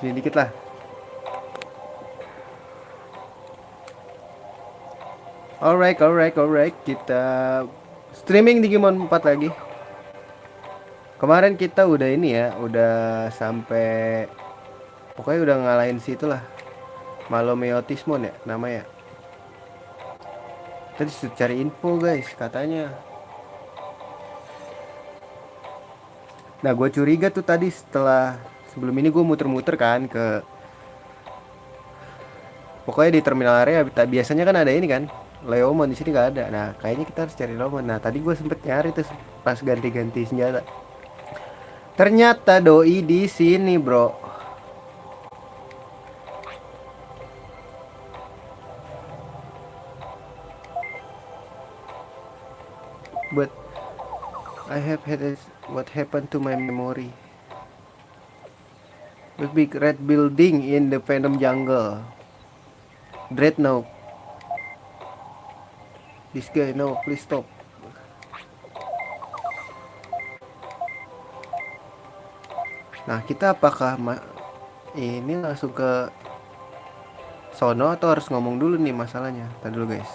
Sini dikit lah. Alright. Kita streaming Digimon 4 lagi. Kemarin kita udah ini ya, udah sampai pokoknya udah ngalahin situ lah. Malomeotismon ya namanya. Tadi cari info guys, katanya. Nah, gue curiga tuh tadi setelah sebelum ini gue muter-muter kan ke pokoknya di terminal area. Biasanya kan ada ini kan, Leomon. Di sini nggak ada. Nah, kayaknya kita harus cari Leomon. Nah, tadi gue sempet nyari tuh pas ganti-ganti senjata. Ternyata doi di sini, bro. But I have had what happened to my memory. The big red building in the Venom jungle. Dreadnought. This guy, no, please stop. Nah, kita apakah ini langsung ke sono atau harus ngomong dulu nih masalahnya? Tadi dulu guys.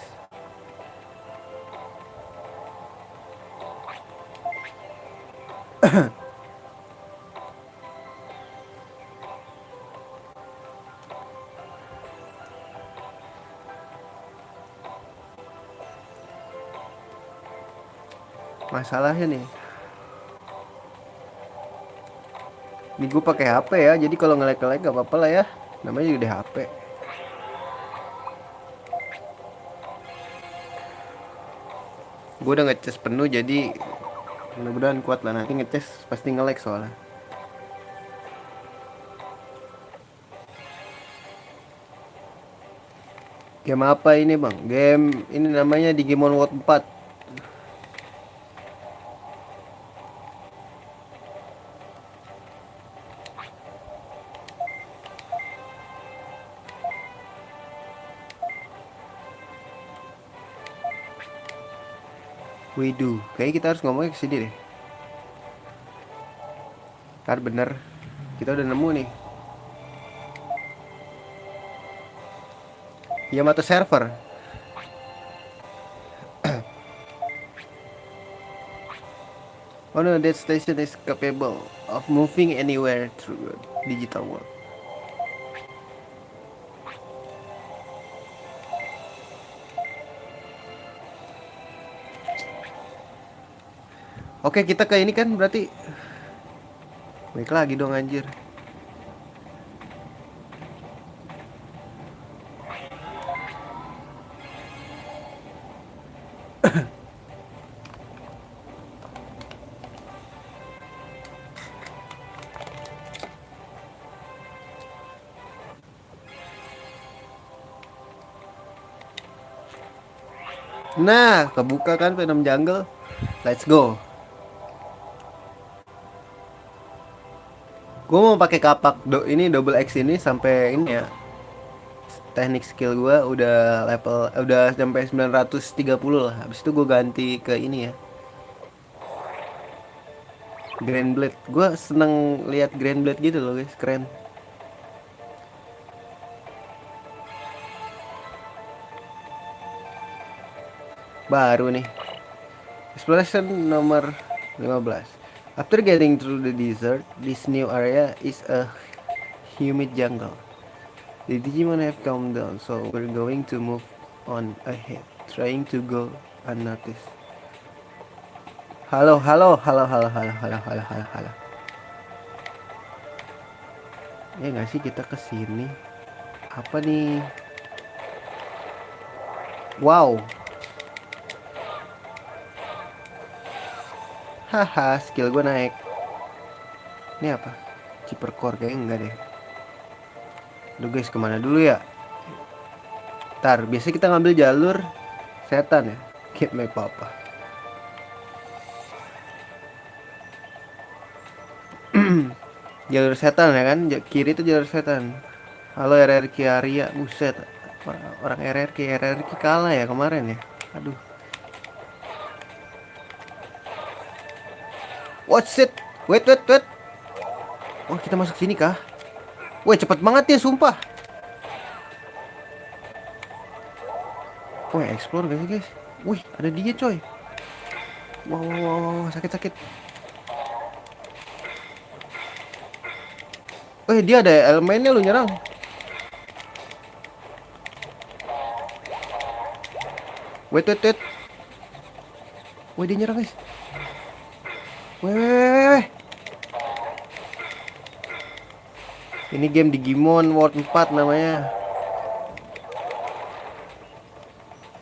Masalahnya nih. Ini gue pakai HP ya, jadi kalau nge-lag gak apa-apa lah ya. Namanya juga di HP. Gue udah ngecas penuh jadi mudah-mudahan kuat lah. Nanti ngecas pasti nge-lag soalnya. Game apa ini bang? Game ini namanya Digimon World 4. We do. Kayaknya kita harus ngomongnya ke sini deh. Ntar bener. Kita udah nemu nih. Yamato server. Oh no, that station is capable of moving anywhere through digital world. Oke, kita ke ini kan berarti. Baik lagi dong anjir. Nah, kebuka kan Venom Jungle. Let's go. Gue mau pakai kapak ini double X ini sampai ini ya. Teknik skill gue udah level udah sampai 930 lah. Habis itu gue ganti ke ini ya. Grand Blade. Gue seneng lihat Grand Blade gitu loh guys, keren. Baru nih. Exploration nomor 15. After getting through the desert, this new area is a humid jungle. The Digimon have calmed down, so we're going to move on ahead, trying to go unnoticed. Halo. Ya nggak sih kita kesini? Apa nih? Wow. Haha, skill gue naik. Ini apa? Cheaper core kayaknya enggak deh. Aduh guys, kemana dulu ya? Ntar, biasanya kita ngambil jalur setan ya. Get my papa. Jalur setan ya kan? Kiri itu jalur setan. Halo RRQ Arya, buset. Orang RRQ kalah ya kemarin ya. Aduh. What's it? Wait. Oh, kita masuk sini kah? Woi, cepet banget ya, sumpah. Woi, explore gak sih, guys? Wih, ada dia, coy. Wow, wow, wow, wow, sakit, sakit. Wih, dia ada elemennya lu nyerang. Wait, wait, wait. Wih, dia nyerang, guys. Wih, wih, wih, wih. Ini game Digimon World 4 namanya.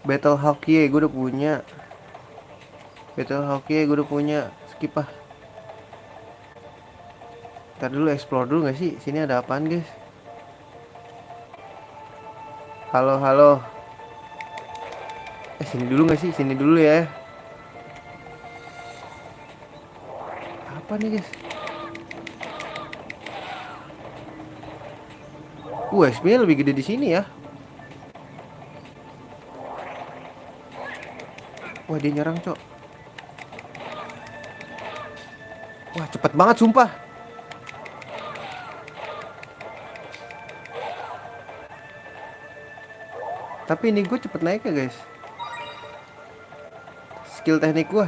Battle Hockey gue udah punya. Battle Hockey gue udah punya. Skip ah. Ntar dulu explore dulu gak sih? Sini ada apaan, guys? Halo, halo. Sini dulu gak sih? Sini dulu ya. Apa nih, guys? XP-nya lebih gede di sini ya. Wah, dia nyerang, cok. Wah, cepet banget sumpah. Tapi ini gue cepet naik ya, guys. Skill teknik gue.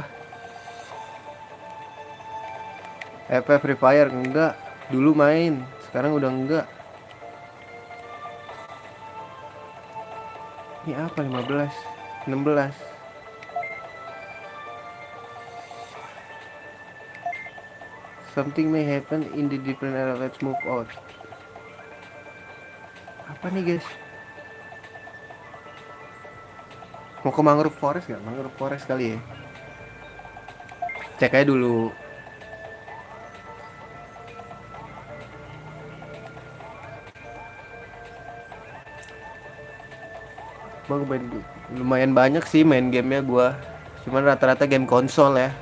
Free Fire enggak. Dulu main, sekarang udah enggak. Ini apa, 15 16. Something may happen in the different area. Let's move out. Apa nih, guys? Mau ke Mangrove Forest gak? Mangrove Forest kali ya. Cek aja dulu. Bang, lumayan banyak sih main gamenya gua. Cuman rata-rata game konsol ya.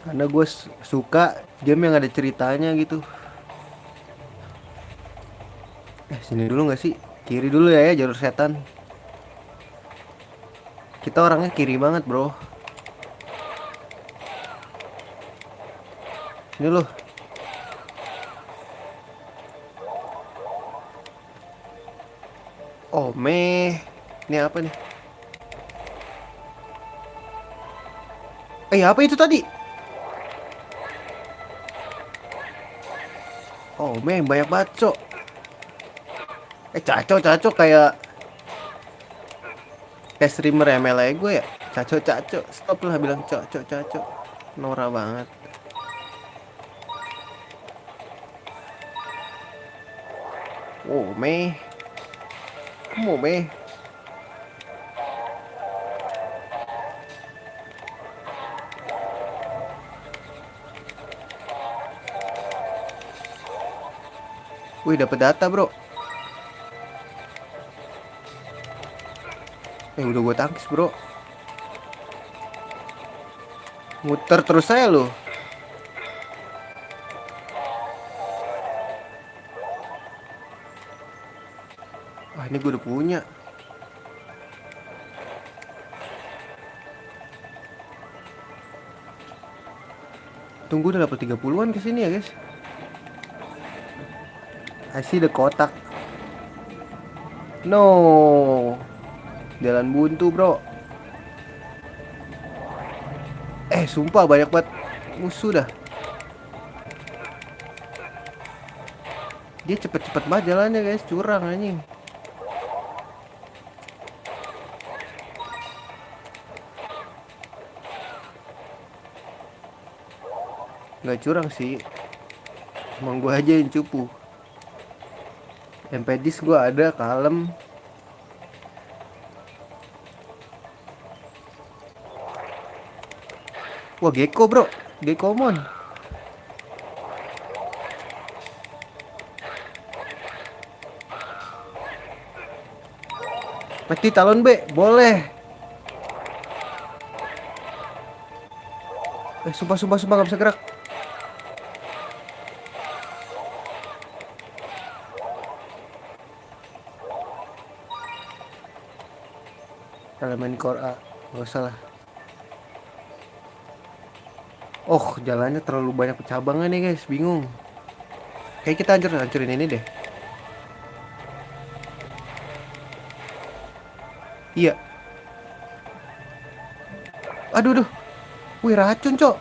Karena gue suka game yang ada ceritanya gitu. Sini dulu gak sih? Kiri dulu ya, jalur setan. Kita orangnya kiri banget, bro. Ini loh. Oh meh. Ini apa nih? Apa itu tadi? Oh meh, banyak banget, cok. Caco kayak streamer ML aja gue ya. Caco. Stop lah bilang caco. Norak banget. Oh meh. Kamu meh. Wih, dapet data, bro. Udah gue tangkis, bro. Muter terus saya loh. Wah, ini gue udah punya. Tunggu, udah dapet 30-an kesini ya, guys. I see the kotak. No. Jalan buntu, bro. Sumpah banyak banget musuh dah. Dia cepet-cepet banget jalannya, guys. Curang anjing. Nggak curang sih. Emang gue aja yang cupu. Empedis gue ada, kalem. Wah, Gecko, bro. Geckomon. Mati talon B, boleh. Sumpah gak bisa gerak. elemen core A. Gak usah lah. Oh, jalannya terlalu banyak pencabangan nih guys, bingung. Kayak kita hancurin ini deh. Iya. Aduh, aduh. Wih, racun, Cok.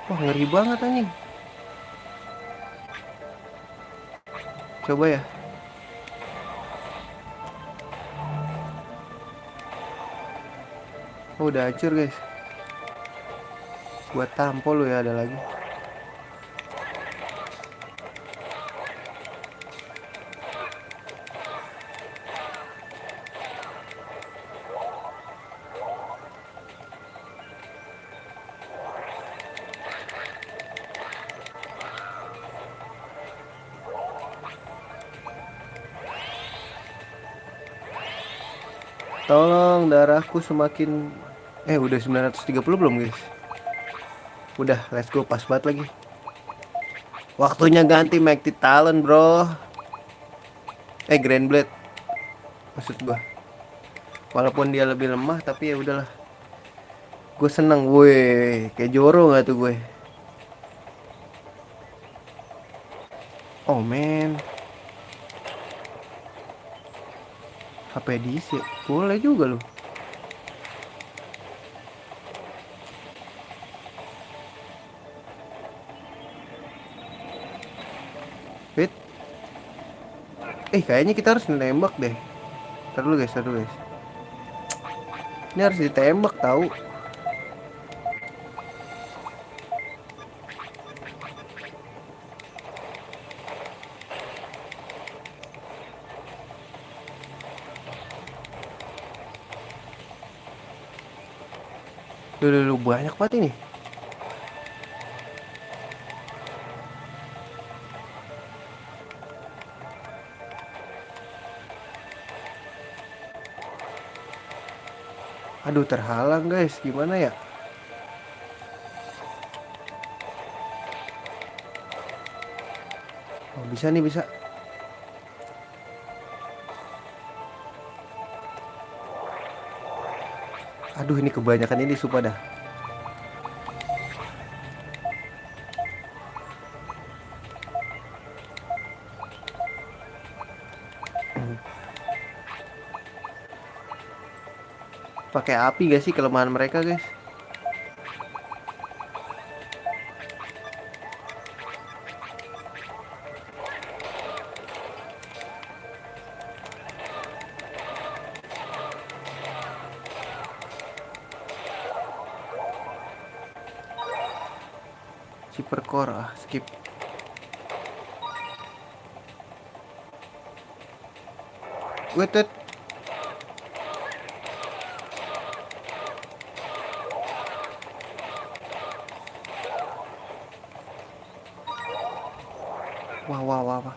Wah, ngeri banget anjing. Coba ya. Oh, udah hancur, guys. Buat tampol lo ya, ada lagi. Tolong, darahku semakin... udah 930 belum, guys? Udah, let's go. Pas banget lagi. Waktunya ganti Mighty Talon, bro. Grand Blade. Maksud gua. Walaupun dia lebih lemah, tapi ya udahlah. Gue seneng, woi. Kayak Joro gak tuh gue? Oh, man. HP diisi. Boleh juga loh. Wait. Kayaknya kita harus nembak deh. Ntar dulu guys, ntar dulu guys. Ini harus ditembak tahu. Duh, banyak banget ini. Aduh, terhalang guys. Gimana ya? Oh, bisa nih, bisa. Aduh, ini kebanyakan ini sumpah dah. Pakai api gak sih kelemahan mereka, guys? Super core, skip. Wait. Wah.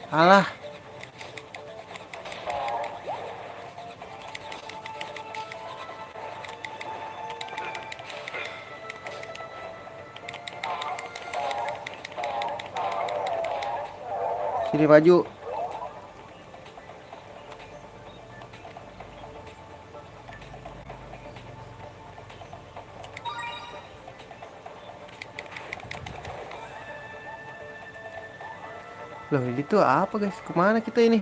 Alah. Sini maju. Loh, ini tuh apa guys? Kemana kita ini?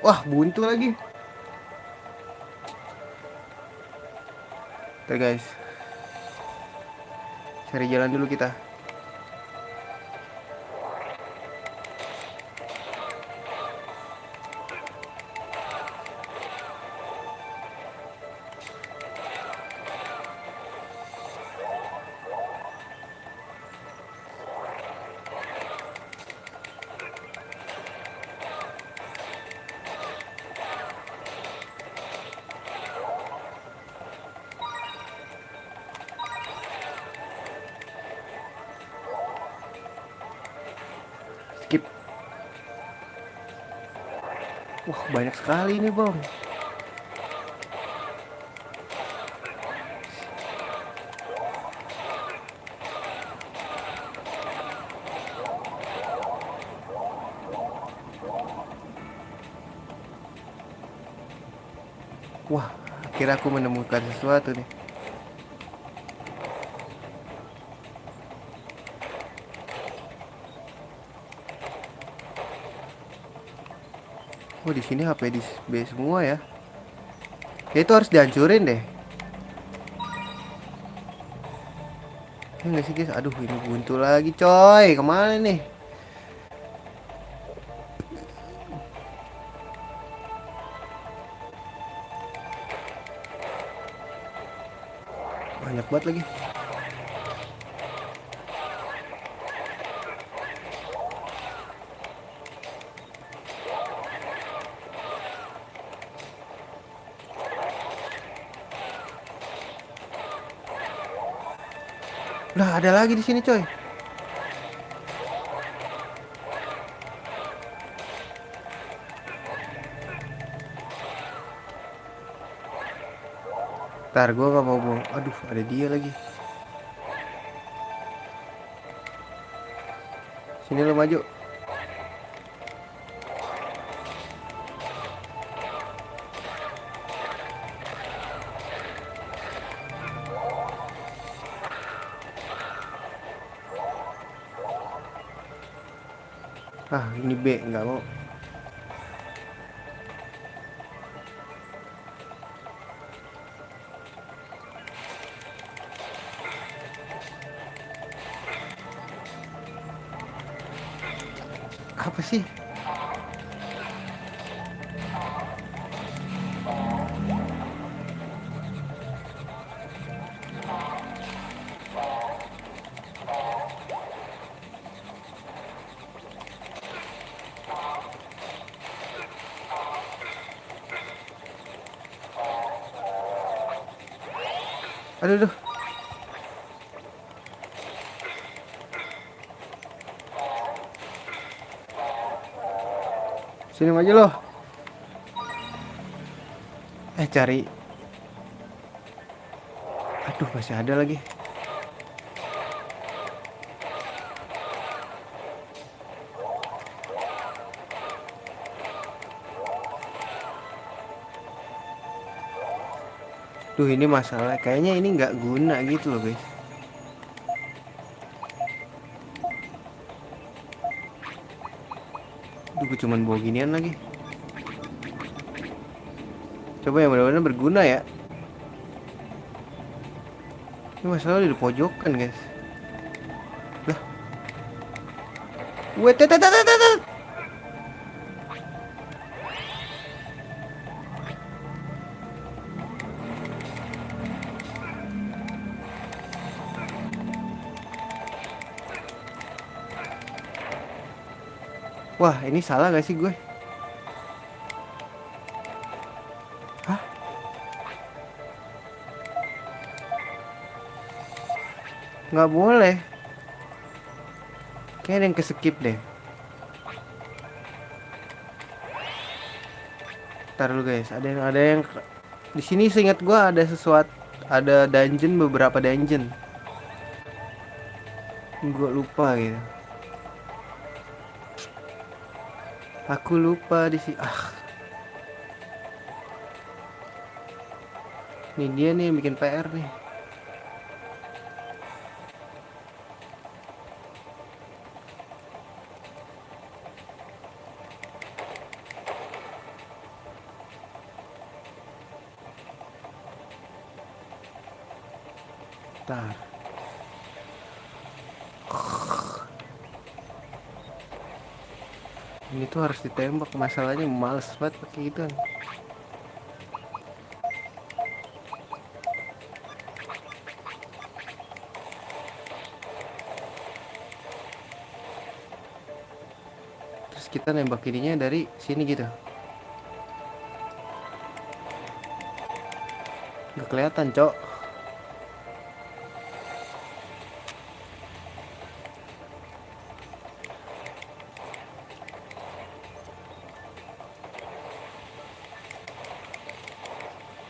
Wah, buntu lagi. Oke guys, cari jalan dulu kita. Wah, banyak sekali nih, Bang. Wah, akhirnya aku menemukan sesuatu nih. Oh, di sini HP di B semua ya. Ya itu harus dihancurin deh. Ya nggak sih guys? Aduh, ini buntu lagi coy. Kemana nih? Banyak banget lagi. Lah, ada lagi di sini coy. Ntar gue gak mau bohong. Aduh, ada dia lagi. Sini lo maju. Ah, ini B, nggak mau. Apa sih? Aduh, aduh. Sini maju loh. Cari. Aduh, masih ada lagi. Duh, ini masalah. Kayaknya ini nggak guna gitu loh guys. Duh, gue cuman bawa ginian lagi. Coba yang benar-benar berguna ya. Ini masalah di pojokan guys. Lah. Wait, wah, ini salah gak sih gue? Hah? Nggak boleh. Kayaknya ada yang keskip deh. Ntar dulu guys, ada yang di sini seingat gue ada sesuatu, ada dungeon, beberapa dungeon. Gue lupa gitu. Aku lupa di sini. Ah, ini dia nih yang bikin PR nih. Ntar. Ini tuh harus ditembak, masalahnya males banget pakai gituan. Terus kita nembak ininya dari sini gitu. Gak kelihatan, cok.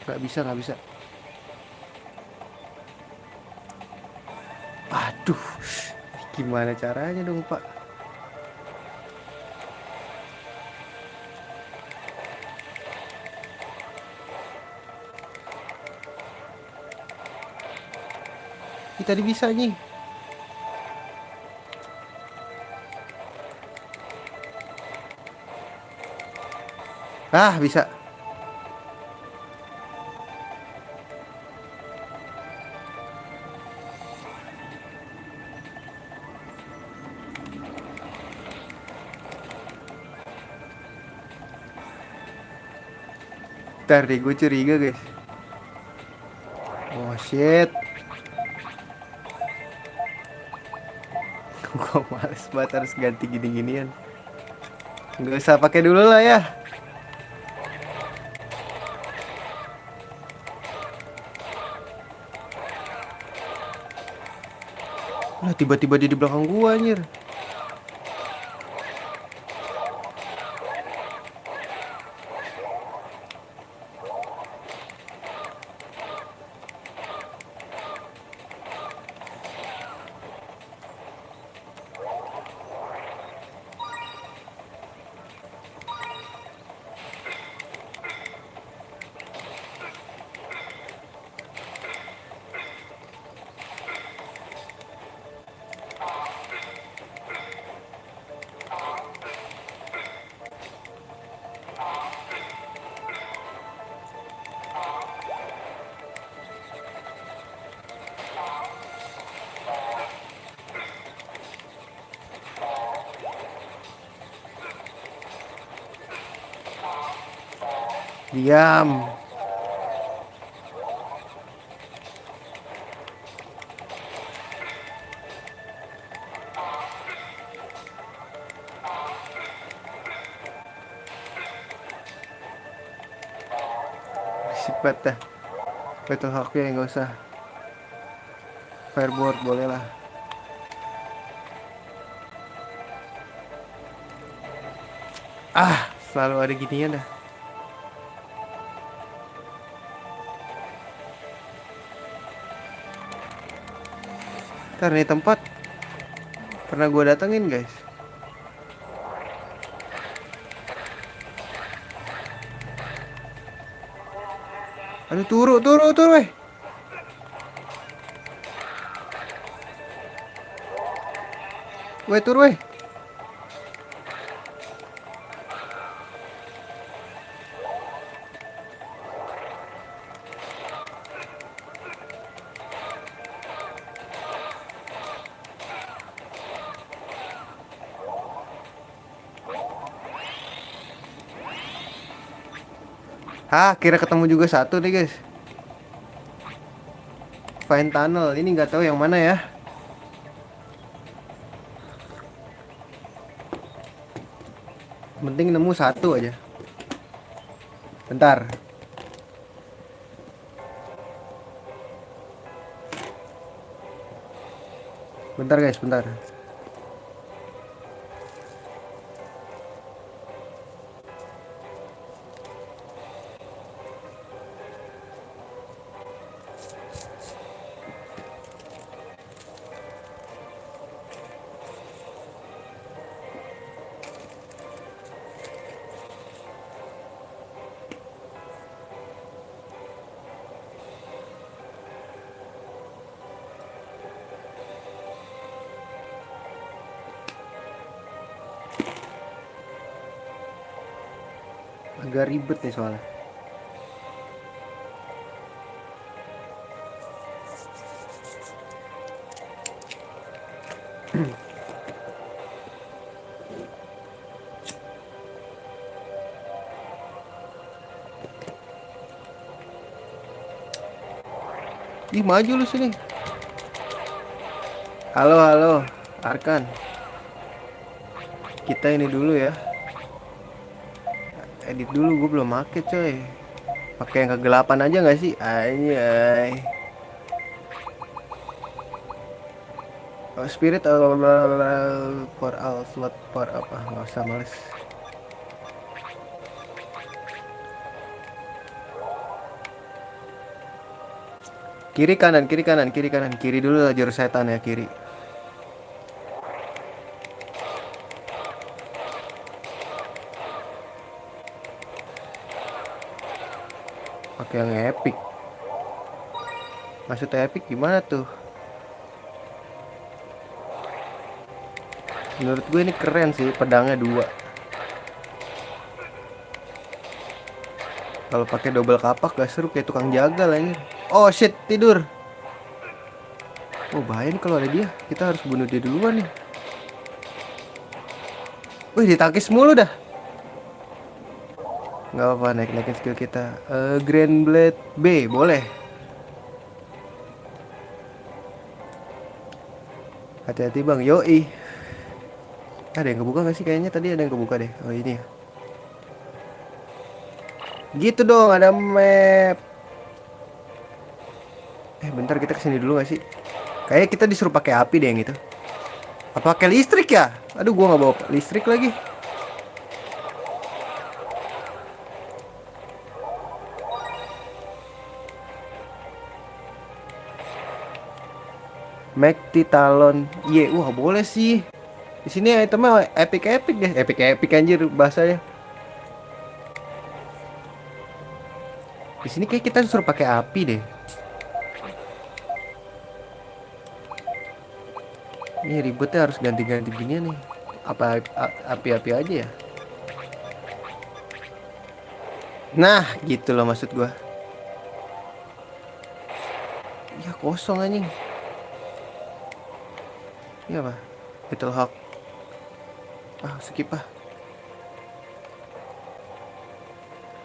Nggak bisa. Aduh, gimana caranya dong Pak? Ih, tadi bisa nih. Ah, bisa. Ntar deh, gue curiga guys. Oh shit. Gue males banget harus ganti gini-ginian. Nggak usah pakai dulu lah ya. Lah tiba-tiba dia di belakang gua anjir. Diam. Berisik banget dah. Battle Hawk ya nggak usah. Fireboard boleh lah. Ah, selalu ada ginian dah. Ntar nih tempat pernah gue datengin guys. Aduh, turu weh. Weh, turu weh. Hah, kira ketemu juga satu nih guys. Find tunnel, ini nggak tahu yang mana ya. Penting nemu satu aja. Bentar. Bentar guys, bentar. Agak ribet nih soalnya. Ih, maju lu sini. Halo, Arkan. Kita ini dulu ya. Edit dulu, gue belum make coy. Pakai yang kegelapan aja nggak sih? Anjay. Oh, spirit for all slot for apa? Nggak usah, males. Kiri kanan, kiri kanan, kiri kanan. Kiri dulu lah jurus setan ya, kiri. Pakai yang epic. Maksudnya epic gimana tuh? Menurut gue ini keren sih, pedangnya 2. Kalau pakai double kapak gak seru, kayak tukang jaga lah ini. Oh shit, tidur. Oh bahaya nih kalau ada dia. Kita harus bunuh dia duluan nih. Wih, ditangkis mulu dah. Nggak apa-apa, naik-naikin skill kita. Grand Blade B, boleh. Hati-hati bang, yoi. Ada yang kebuka gak sih? Kayaknya tadi ada yang kebuka deh. Oh ini ya. Gitu dong, ada map. Bentar, kita kesini dulu gak sih? Kayaknya kita disuruh pakai api deh yang itu. Apa pakai listrik ya? Aduh, gua nggak bawa listrik lagi. Mighty Talon. Iya, wah boleh sih. Di sini itemnya epic deh. Epic anjir bahasanya. Di sini kayak kita disuruh pakai api deh. Ini ribetnya harus ganti-ganti gini nih. Apa api-api aja ya? Nah, gitu loh maksud gua. Ya kosong anjing. Ini apa? Little Hawk. Skip ah.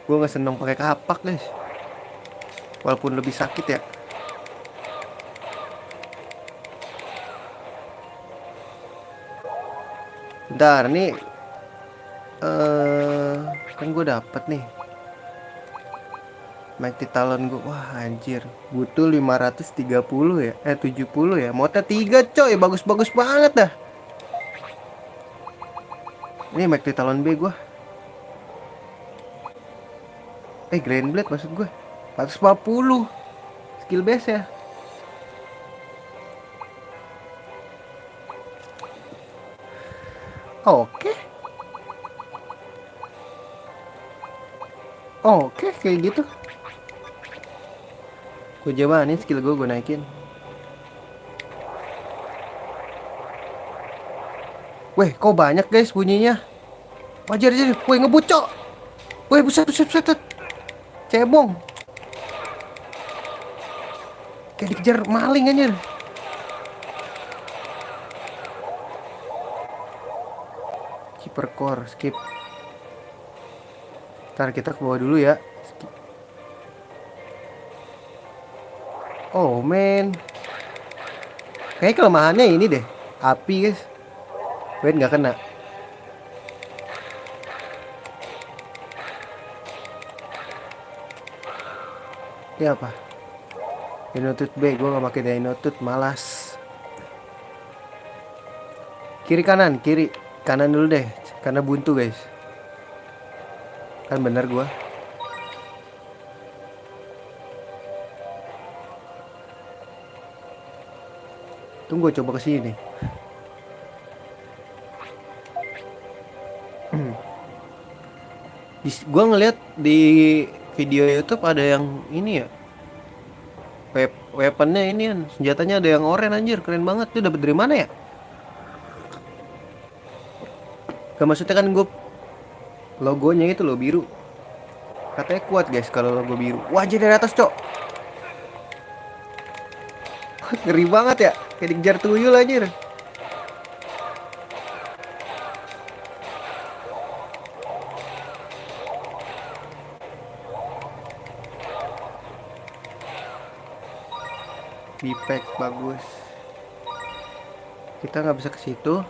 Gua nggak seneng pakai kapak guys. Walaupun lebih sakit ya. Bentar, nih kan gue dapet nih Mighty Talon gue. Wah anjir, butuh 530 ya. 70 ya. Mota 3 coy, bagus-bagus banget dah. Ini Mighty Talon B gue. Grand Blade maksud gue. 440 skill base ya. Oke. Oke, kayak gitu. Gue jawabin skill gue naikin. Weh, kok banyak guys bunyinya. Wajar aja. Weh, ngebut cok. Weh, buset. Cebong. Kayak dikejar maling anjir. Keeper core, skip. Ntar kita ke bawah dulu ya. Oh man. Kayaknya kelemahannya ini deh. Api guys. Wait, nggak kena. Ini apa? Dinotut B. Gue gak pakai Dinotut, malas. Kiri kanan, kiri. Kanan dulu deh. Karena buntu guys. Kan bener gue. Tunggu, coba kesini nih. Gue ngeliat di video YouTube ada yang ini ya. Weaponnya ini kan, senjatanya ada yang oranye anjir, keren banget. Tuh dapat dari mana ya? Gak, maksudnya kan gue logonya itu loh biru. Katanya kuat guys kalau logo biru. Wajah dari atas cok. Ngeri banget ya. Kayak dikejar tuyul anjir. Bipek bagus. Kita nggak bisa ke situ.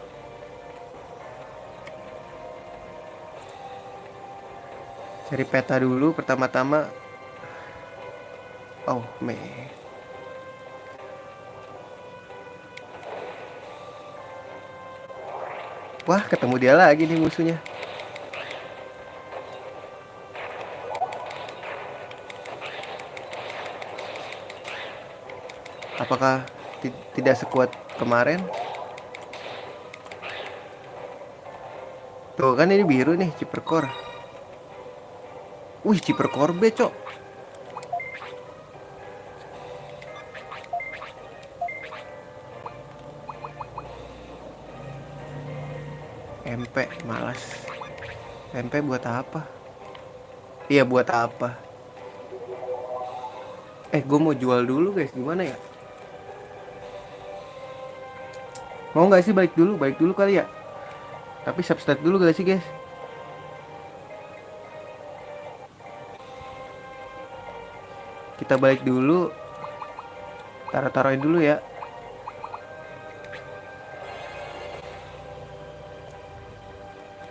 Cari peta dulu pertama-tama. Oh man. Wah, ketemu dia lagi nih musuhnya. Apakah tidak sekuat kemarin? Tuh kan ini biru nih, Cipercore. Wih, Cipercore B, cok. MP, malas. MP buat apa? Iya, buat apa? Gue mau jual dulu guys, gimana ya? Mau nggak sih balik dulu? Balik dulu kali ya. Tapi substat dulu gak sih guys? Kita balik dulu. Taruh-taruhin dulu ya.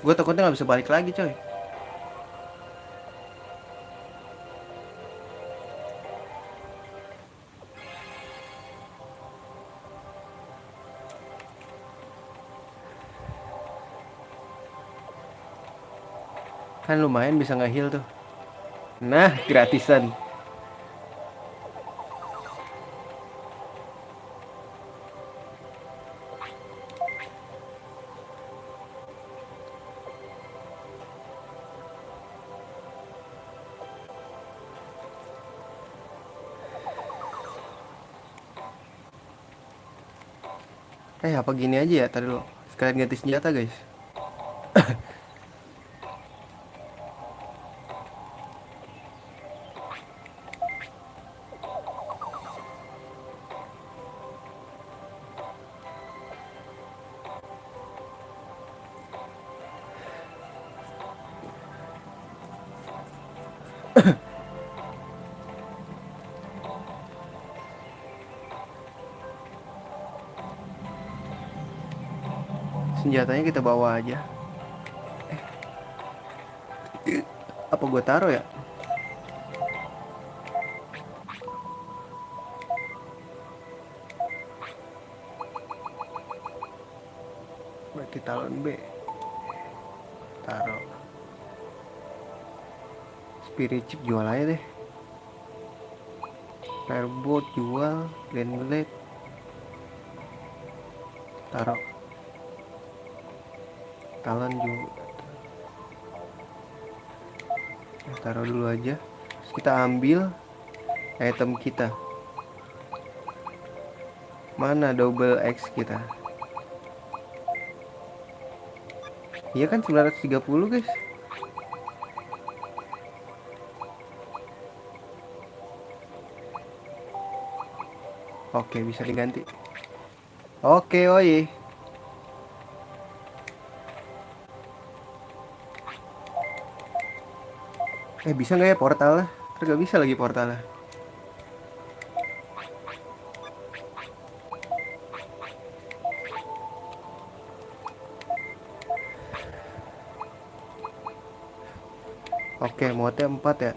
Gue takutnya nggak bisa balik lagi coy. Kan lumayan bisa nge-heal tuh. Nah, gratisan. Apa gini aja ya tadi lo. Sekalian ganti senjata guys. Senjatanya kita bawa aja. Apa gue taruh ya? Berarti talon B. Taruh. Spirit chip jual aja deh. Firebolt jual. Grand Blade taruh. Talon juga taruh dulu aja. Terus kita ambil item kita. Mana double X kita? Iya kan 930 guys. Oke, bisa diganti. Oke, oye. Bisa nggak ya portalnya? Terus gak bisa lagi portalnya. Oke, mode 4 ya.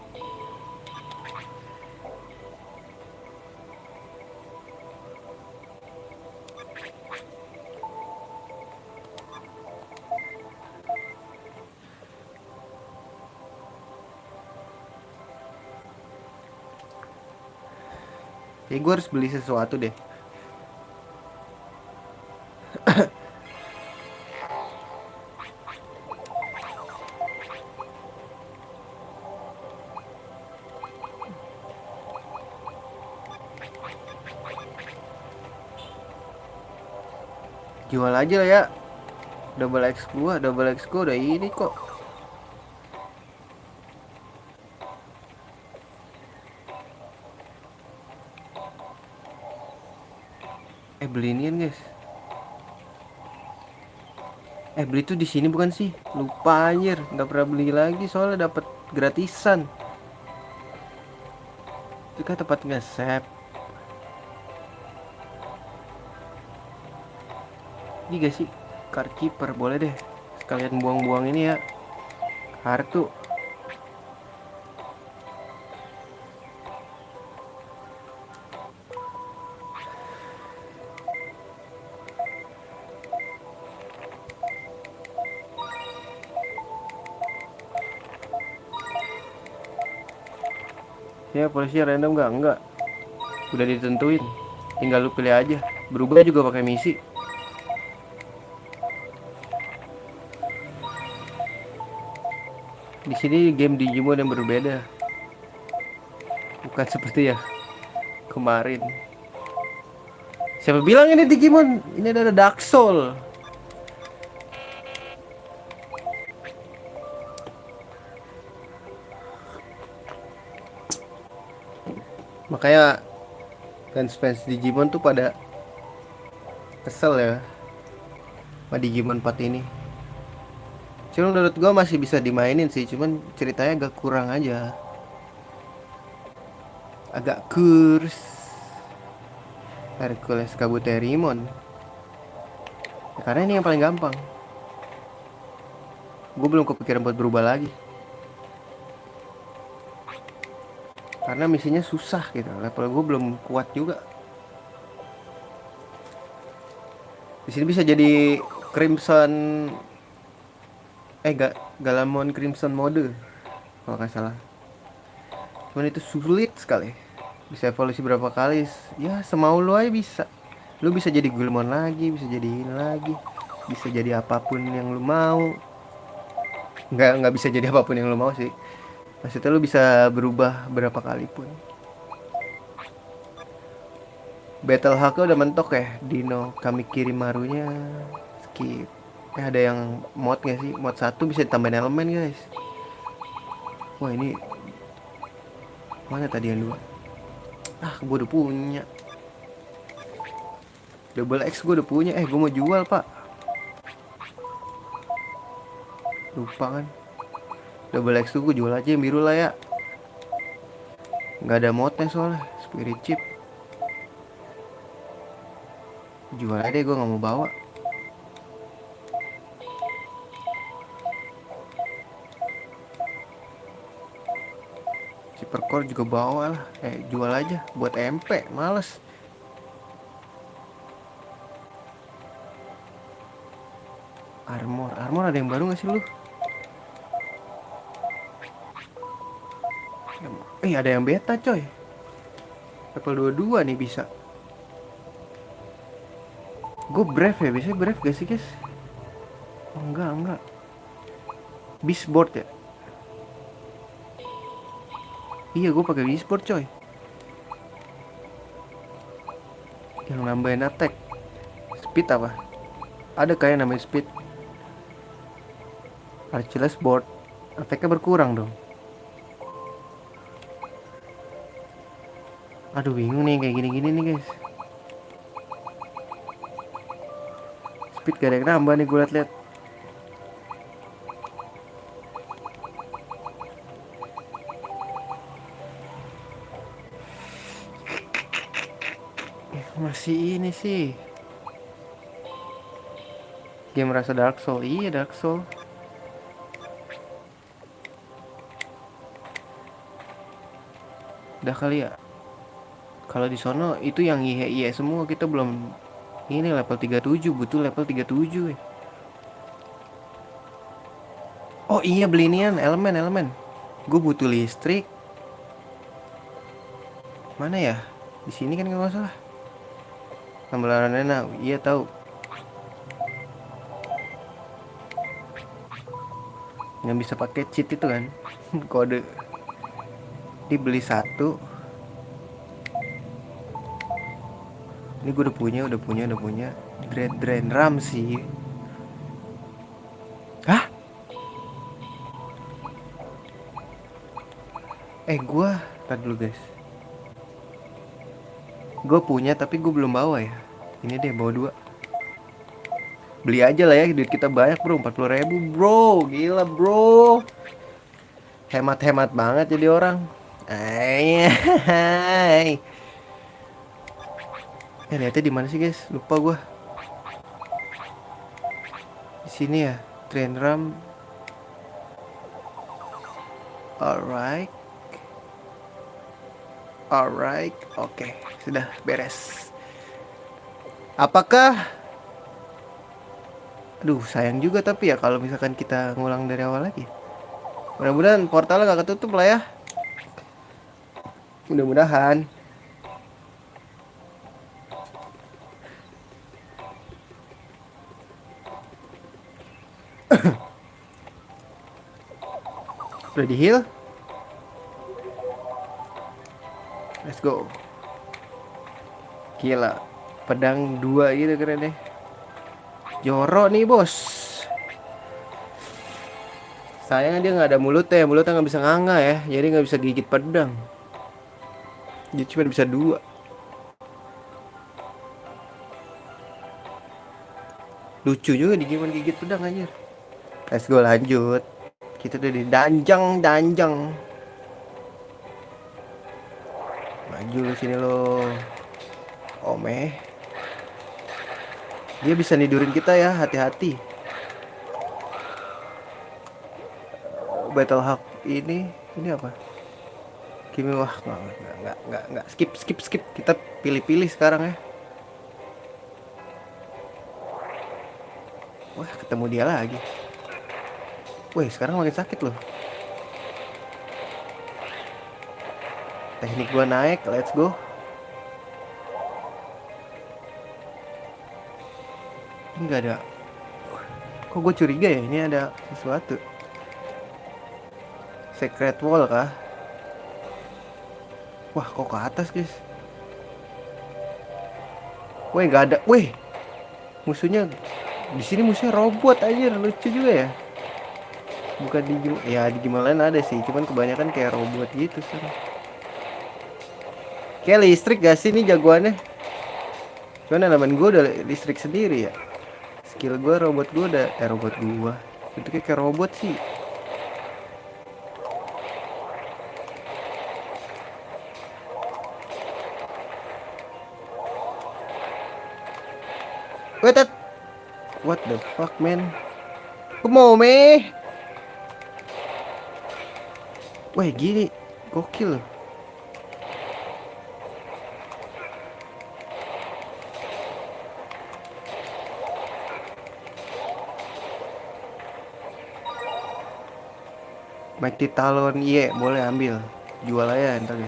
Gue harus beli sesuatu deh. Jual aja ya. Double X gua udah ini kok. Beli ini guys. Beli tuh di sini bukan sih? Lupa anjir, nggak pernah beli lagi soalnya dapat gratisan. Itu kan tempat nge-save. Ini gak sih? Card keeper boleh deh. Sekalian buang-buang ini ya. Kartu. Ya polisi random gak? Enggak. Udah ditentuin. Tinggal lu pilih aja. Berubah juga pakai misi. Di sini game Digimon yang berbeda. Bukan seperti ya kemarin. Siapa bilang ini Digimon? Ini ada Dark Soul. Makanya fans Digimon tuh pada kesel ya sama Digimon 4 ini. Cuma menurut gua masih bisa dimainin sih, cuman ceritanya agak kurang aja. Agak kurs. Hercules Kabuterimon. Ya, karena ini yang paling gampang. Gue belum kepikiran buat berubah lagi. Karena misinya susah gitu. Level gue belum kuat juga. Di sini bisa jadi Crimson Galamon Crimson mode kalau nggak salah. Cuman itu sulit sekali. Bisa evolusi berapa kali? Ya semau lu aja bisa. Lu bisa jadi Gulmon lagi, bisa jadi ini lagi, bisa jadi apapun yang lu mau. Nggak bisa jadi apapun yang lu mau sih. Maksudnya lu bisa berubah berapa kali pun. Battle Hulk udah mentok ya. Dino Kamikiri Marunya skip. Ada yang mod gak sih? Mod 1 bisa ditambahin elemen guys. Wah ini mana tadi yang 2? Gue udah punya. Double X gue udah punya. Gue mau jual pak. Lupa kan. Double X tuh gue jual aja yang biru lah ya. Nggak ada modnya soalnya. Spirit chip. Jual aja deh, gue nggak mau bawa. Supercore juga bawa lah. Jual aja buat MP. Males. Armor ada yang baru gak sih lu? Ada yang beta coy. Level 22 nih bisa. Gue brave ya, biasanya brave gak sih guys? Oh, enggak. Beastboard ya? Iya gue pakai Beastboard coy. Yang nambahin attack. Speed apa? Ada kayak namanya speed. Archiless board. Attacknya berkurang dong. Aduh bingung nih kayak gini-gini nih guys. Speed gak ada yang nambah nih gue liat-liat. Masih ini sih. Game rasa Dark Soul. Iya Dark Soul. Udah kali ya. Kalau di sono itu yang iya semua, kita belum ini level 37, butuh level 37 ya. Oh iya beli inian elemen. Gue butuh listrik. Mana ya? Di sini kan nggak salah. Tambalan arena, iya tahu. Yang bisa pakai cheat itu kan. Kode. Dibeli 1. Ini gue udah punya. Drain Ram sih. Hah? Gue tadi dulu guys. Gue punya tapi gue belum bawa ya. Ini deh bawa 2. Beli aja lah ya, duit kita banyak bro, 40.000 bro. Gila bro. Hemat-hemat banget jadi orang. Lihatnya di mana sih guys? Lupa gue. Di sini ya, Train Ram. Alright, oke, sudah beres. Apakah? Aduh, sayang juga tapi ya kalau misalkan kita ngulang dari awal lagi. Mudah-mudahan portalnya gak ketutup lah ya. Mudah-mudahan. Udah di heal. Let's go. Gila. Pedang 2 gitu keren deh. Jorok nih bos. Sayangnya dia nggak ada mulutnya. Mulutnya nggak bisa nganga ya. Jadi nggak bisa gigit pedang. Dia cuma bisa 2. Lucu juga digimana gigit pedang anjir. Let's go lanjut. Kita udah di danjang. Maju lu sini lo. Omeh. Dia bisa nidurin kita ya, hati-hati. Battle Hawk ini apa? Kimi wah nggak skip. Kita pilih-pilih sekarang ya. Wah, ketemu dia lagi. Wih, sekarang makin sakit loh. Teknik gua naik, let's go. Ini nggak ada. Kok gue curiga ya, ini ada sesuatu. Secret wall kah? Wah, kok ke atas guys? Wih, nggak ada. Wih, musuhnya di sini musuhnya robot aja, lucu juga ya. Bukan di ya di game lain ada sih, cuman kebanyakan kayak robot gitu sih. Kayak listrik gak sih ini jagoannya? Cuman elemen gue udah listrik sendiri ya. Skill gue robot gue udah robot gue. Itu kayak robot sih. Wait, what the fuck man? Come on me. Wah gini, gokil. Mighty Talon, iya boleh ambil. Jual aja ntar ya.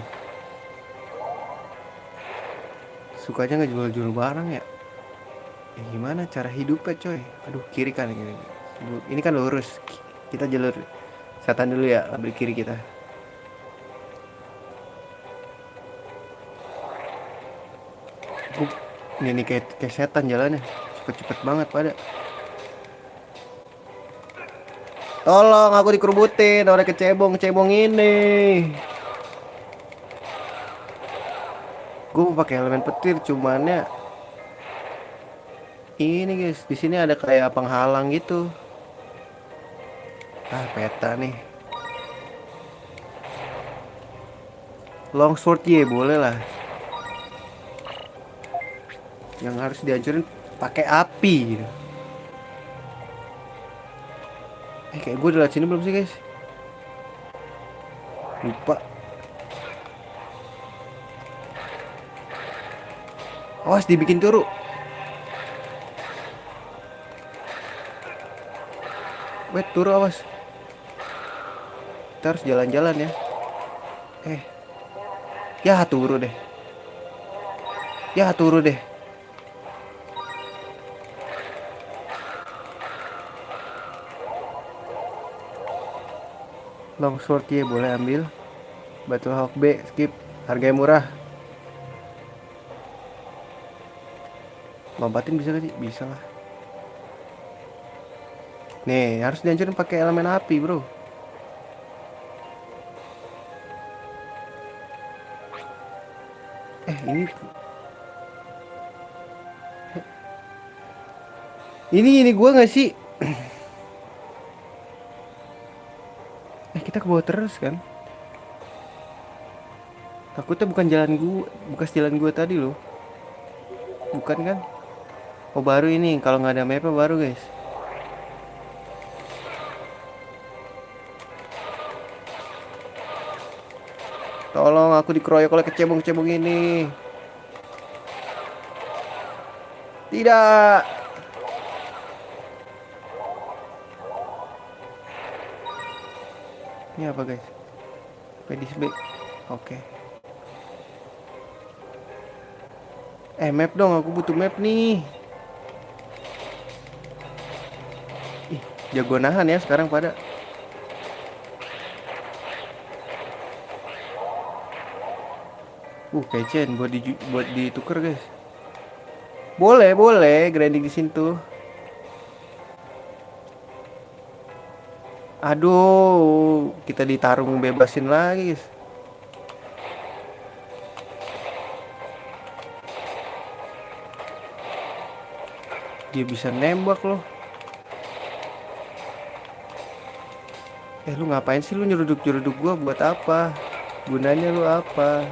Sukanya ngejual-jual barang ya. Ya gimana cara hidupnya coy? Aduh kiri kan ini. Ini kan lurus. Kita jalur setan dulu ya, ambil kiri kita. Ini kayak setan jalannya. Cepet-cepet banget pada. Tolong aku dikerubutin oleh kecebong ini. Gue mau pakai elemen petir cuman ya ini guys, di sini ada kayak penghalang gitu. Ah, peta nih. Longsword ya boleh lah. Yang harus dihancurin pakai api gitu. Kayak gue udah liat sini belum sih guys? Lupa. Awas dibikin turu. Wait, turu awas. Kita harus jalan-jalan ya. Ya turu deh. Longsword ya boleh ambil. Battle Hawk B skip, harganya murah. Lompatin bisa gak sih? Bisa lah. Nih harus dihancurin pakai elemen api bro. Ini gua nggak sih? Kita ke bawah terus kan? Takutnya bukan jalan gua, bekas jalan gua tadi loh. Bukan kan? Oh baru ini, kalau nggak ada mapnya baru guys. Tolong aku dikeroyok oleh kecebong ini. Tidak. Ini apa guys? Pedis B. Oke. Map dong, aku butuh map nih. Jago nahan ya sekarang pada. Kecen buat ditukar guys. Boleh, boleh grinding di sini tuh. Aduh, kita ditarung bebasin lagi guys. Dia bisa nembak loh. Lu ngapain sih lu nyeruduk-nyeruduk gua buat apa? Gunanya lu apa?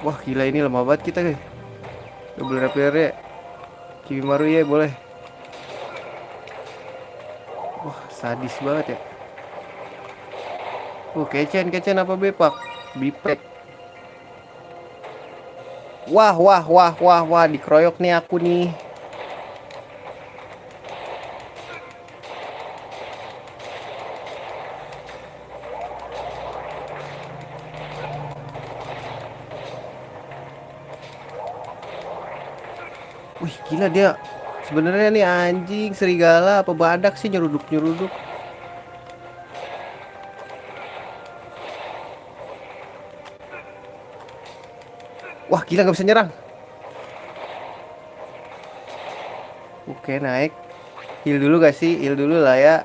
Wah gila, ini lemah banget kita guys. Double rapier ya. Kimimaru ya boleh. Wah sadis banget ya. Kecen apa bepak? Bipek. Wah wah wah wah wah, dikeroyok nih aku nih. Wih gila dia. Sebenarnya nih anjing serigala apa badak sih nyeruduk-nyeruduk. Wah gila nggak bisa nyerang. Oke naik. Heal dulu gak sih? Heal dulu lah ya.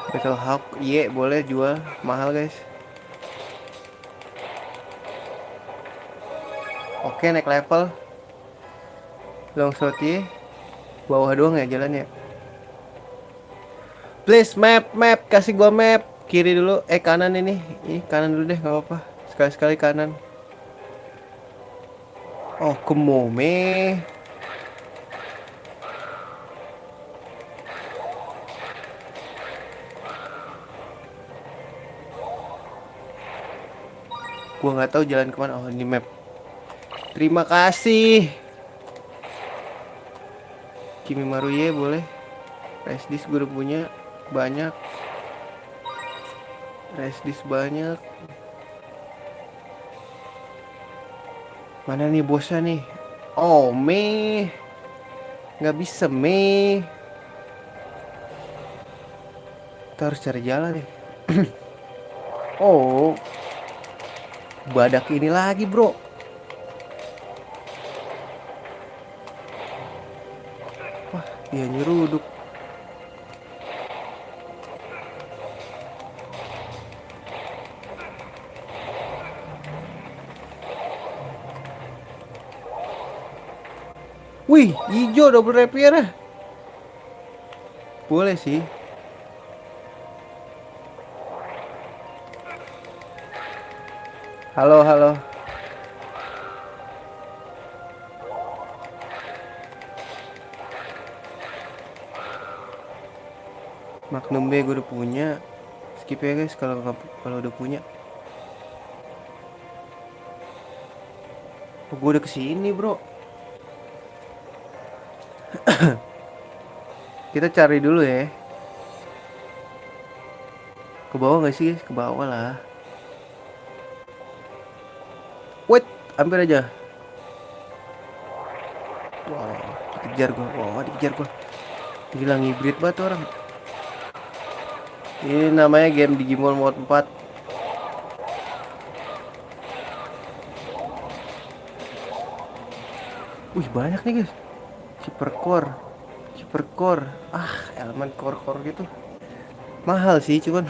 Battle Hawk, iya boleh jual, mahal guys. Oke naik level. Longshot ya. Bawah doang ya jalannya. Please map, kasih gua map. Kiri dulu, kanan ini. Ini kanan dulu deh, nggak apa-apa. Sekali-sekali kanan. Oh, kemome. Gua nggak tahu jalan kemana. Oh, ini map. Terima kasih. Kimimaru ye boleh. Resdisk gue udah punya banyak. Resdisk banyak. Mana nih bosnya nih? Oh, me. Nggak bisa me. Kita harus cari jalan nih. Oh, badak ini lagi bro. Wah dia nyeruduk. Wih hijau double rapier ah. Boleh sih. Halo halo. Magnum B gue udah punya. Skip ya guys kalau udah punya. Oh, gue udah kesini bro. Kita cari dulu ya. Ke bawah gak sih guys? Ke bawah lah. Wait, hampir aja. Wow, dikejar gua. Wow, dikejar gua. Gila ngibrit banget orang. Ini namanya game Digimon Mode 4. Wih, banyak nih guys. Super core. Ah, elemen core gitu. Mahal sih, cuman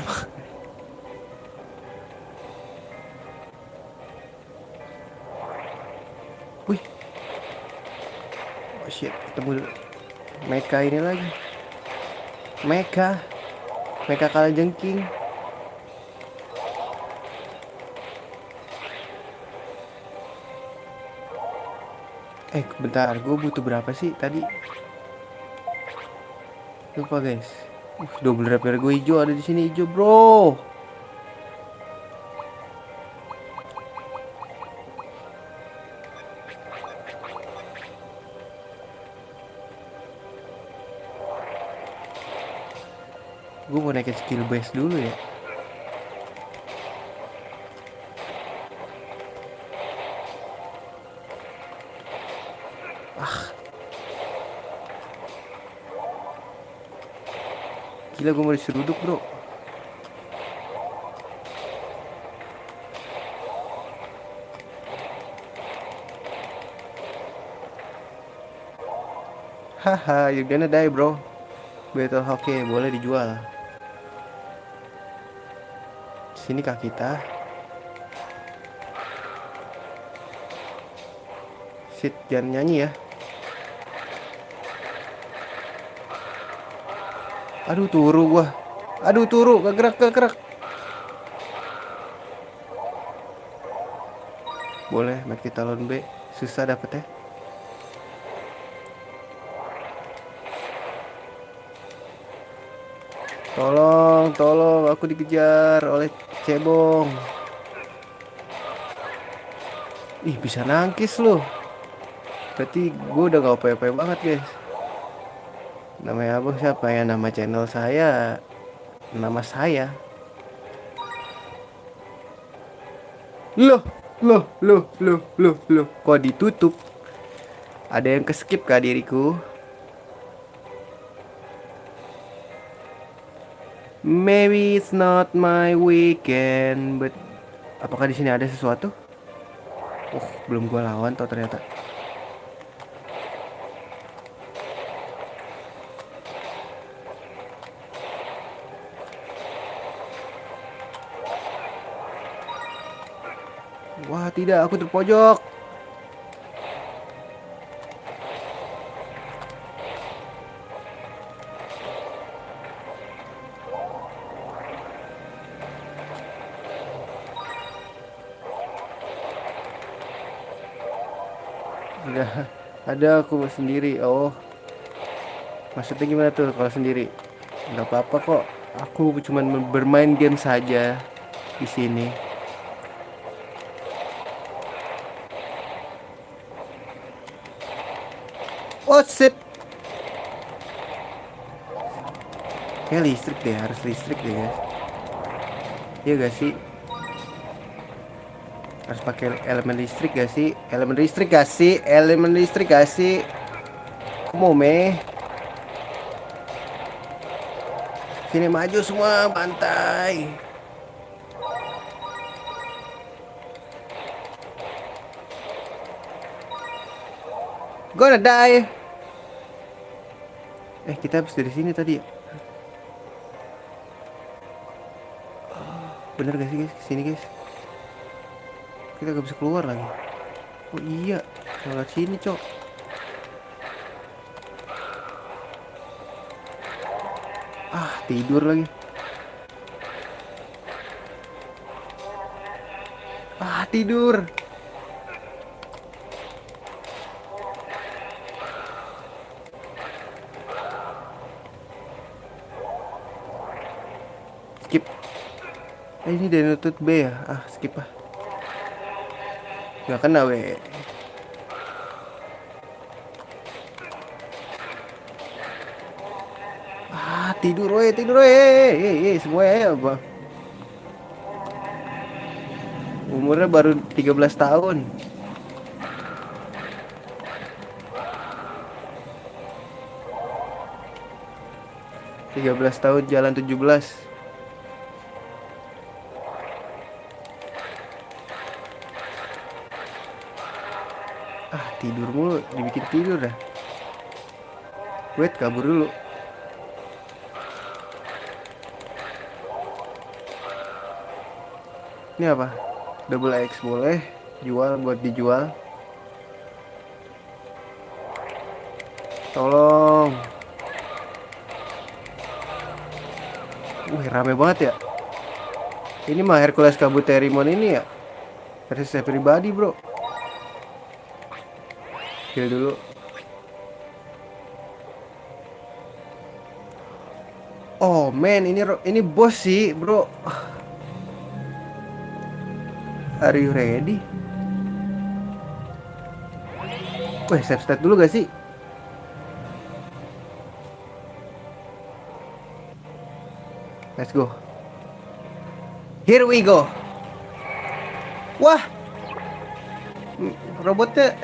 wih. Oh shit, ketemu mecha ini lagi. Mecha kalah jengking. Bentar, gue butuh berapa sih tadi? Lupa guys. Double rapier gue hijau ada di sini hijau bro. Gue mau naikin skill base dulu ya. Ah, gila gue mau diseruduk bro. Haha, you're gonna die bro. Battle hockey boleh dijual. Sini kah kita? Shit, jangan nyanyi ya. Aduh turu gua. Aduh turu, gak gerak gak gerak. Boleh, mati talon B. Susah dapet ya. Tolong, tolong, aku dikejar oleh cebong. Ih, bisa nangkis loh. Berarti gue udah gak OP-OP banget guys. Namanya apa siapa ya? Nama channel saya. Nama saya. Loh, loh. Kok ditutup? Ada yang keskip kah diriku? Maybe it's not my weekend, but apakah di sini ada sesuatu? Oh, belum gua lawan toh ternyata. Wah, tidak, aku terpojok. Udah, ada aku sendiri. Oh, maksudnya gimana tuh kalau sendiri? Nggak apa-apa kok. Aku cuma bermain game saja di sini. Oh, shit. Kayak listrik deh, harus listrik deh guys. Iya gak sih? Harus pakai elemen listrik gak sih? Elemen listrik gak sih? Elemen listrik gak sih? Kamu meh? Sini maju semua, pantai. Gonna die. Kita habis dari sini tadi ya? Bener gak sih guys? Kesini guys. Kita gak bisa keluar lagi. Oh iya, lewat sini cok. Ah, tidur lagi. Ah, tidur. Skip. Ini Denutut B ya? Ah, skip ah. Gak kena we. Ah, tidur we, tidur we. Semua ya apa? Umurnya baru 13 tahun. 13 tahun jalan 17. Ah, tidur mulu, dibikin tidur dah. Wait, kabur dulu. Ini apa? Double X boleh jual, buat dijual. Tolong. Wih, rame banget ya. Ini mah Hercules Kabuterimon ini ya. Versi saya pribadi, bro. Kill dulu. Oh man, ini bos sih, bro. Are you ready? Wih, save state dulu gak sih? Let's go. Here we go. Wah, robotnya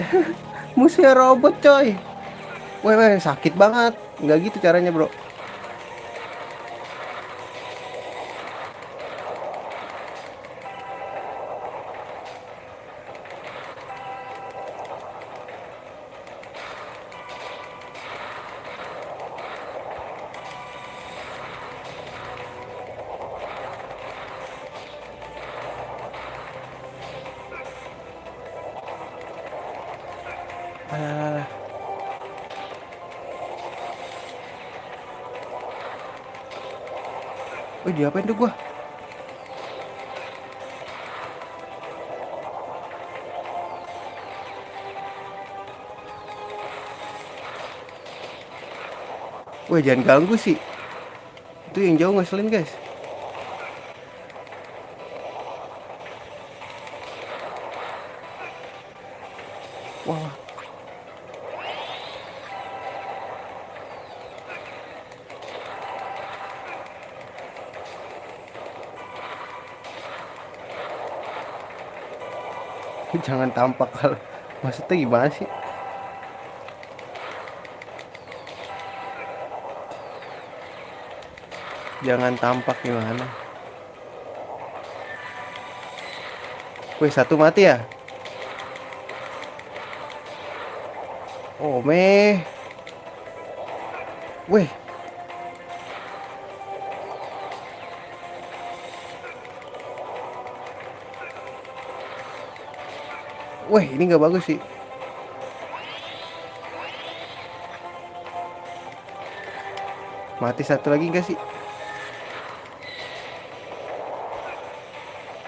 Musuhnya robot coy. Weh, weh, sakit banget. Nggak gitu caranya, bro. Alah, alah. Wih, diapain tuh gua? Wih, jangan ganggu sih. Itu yang jauh ngeselin, guys. Wah, wah. Jangan tampak kalau. Maksudnya gimana sih? Jangan tampak gimana? Wih, satu mati ya? Oh, meh. Wih, wih, ini nggak bagus sih. Mati satu lagi nggak sih?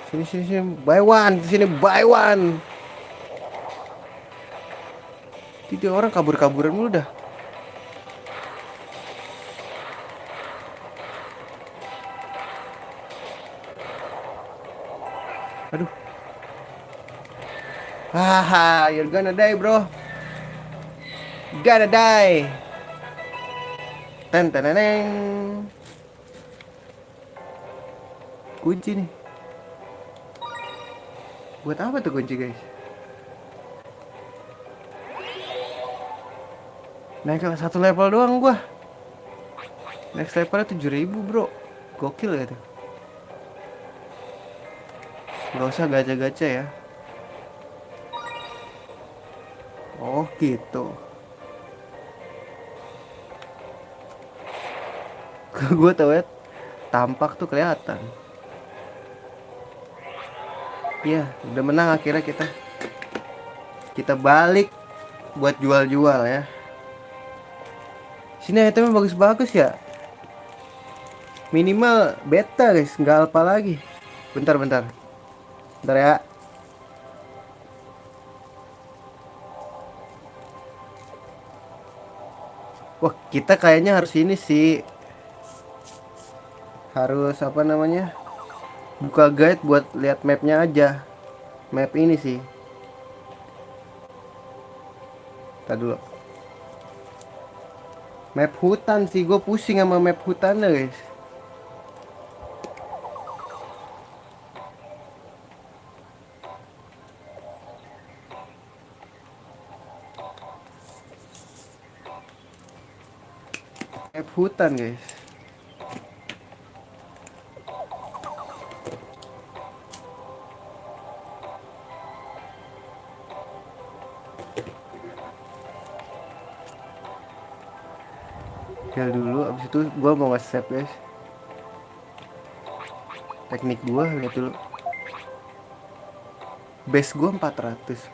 Sini, sini, sini. Buy one. Sini, buy one. Tidak, orang kabur-kaburan mulu dah. Aduh. Haha, you're gonna die, bro. Gonna die. Ten teneneng. Kunci nih. Buat apa tuh kunci, guys? Naik ke satu level doang gua. Next levelnya 7.000, bro. Gokil ya tuh. Nggak usah gacha-gacha ya. Oh gitu. Gue tau ya, tampak tuh kelihatan. Iya, udah menang akhirnya kita. Kita balik buat jual-jual ya. Sini itemnya bagus-bagus ya. Minimal beta guys, nggak alpha lagi. Bentar, bentar. Bentar ya. Wah, kita kayaknya harus ini sih. Harus apa namanya? Buka guide buat lihat mapnya aja. Map ini sih. Tadi dulu. Map hutan sih, gue pusing sama map hutan guys. Map hutan guys. Kill dulu, abis itu gue mau nge-save guys. Teknik gue lihat dulu. Base gue 400.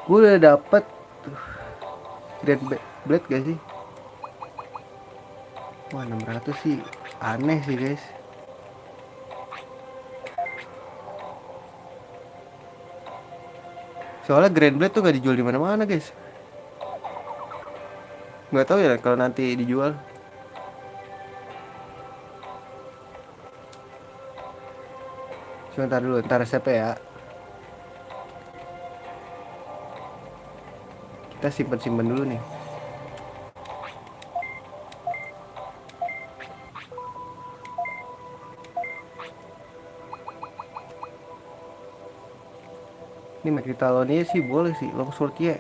Gue udah dapet Grand Blade gak sih? Wah, 600 sih aneh sih guys. Soalnya Grand Blade tuh gak dijual di mana-mana guys. Nggak tahu ya kalau nanti dijual. Sebentar dulu, ntar resepnya ya. Kita simpen-simpen dulu nih. Ini Mighty Talonnya sih boleh sih. Longsword ya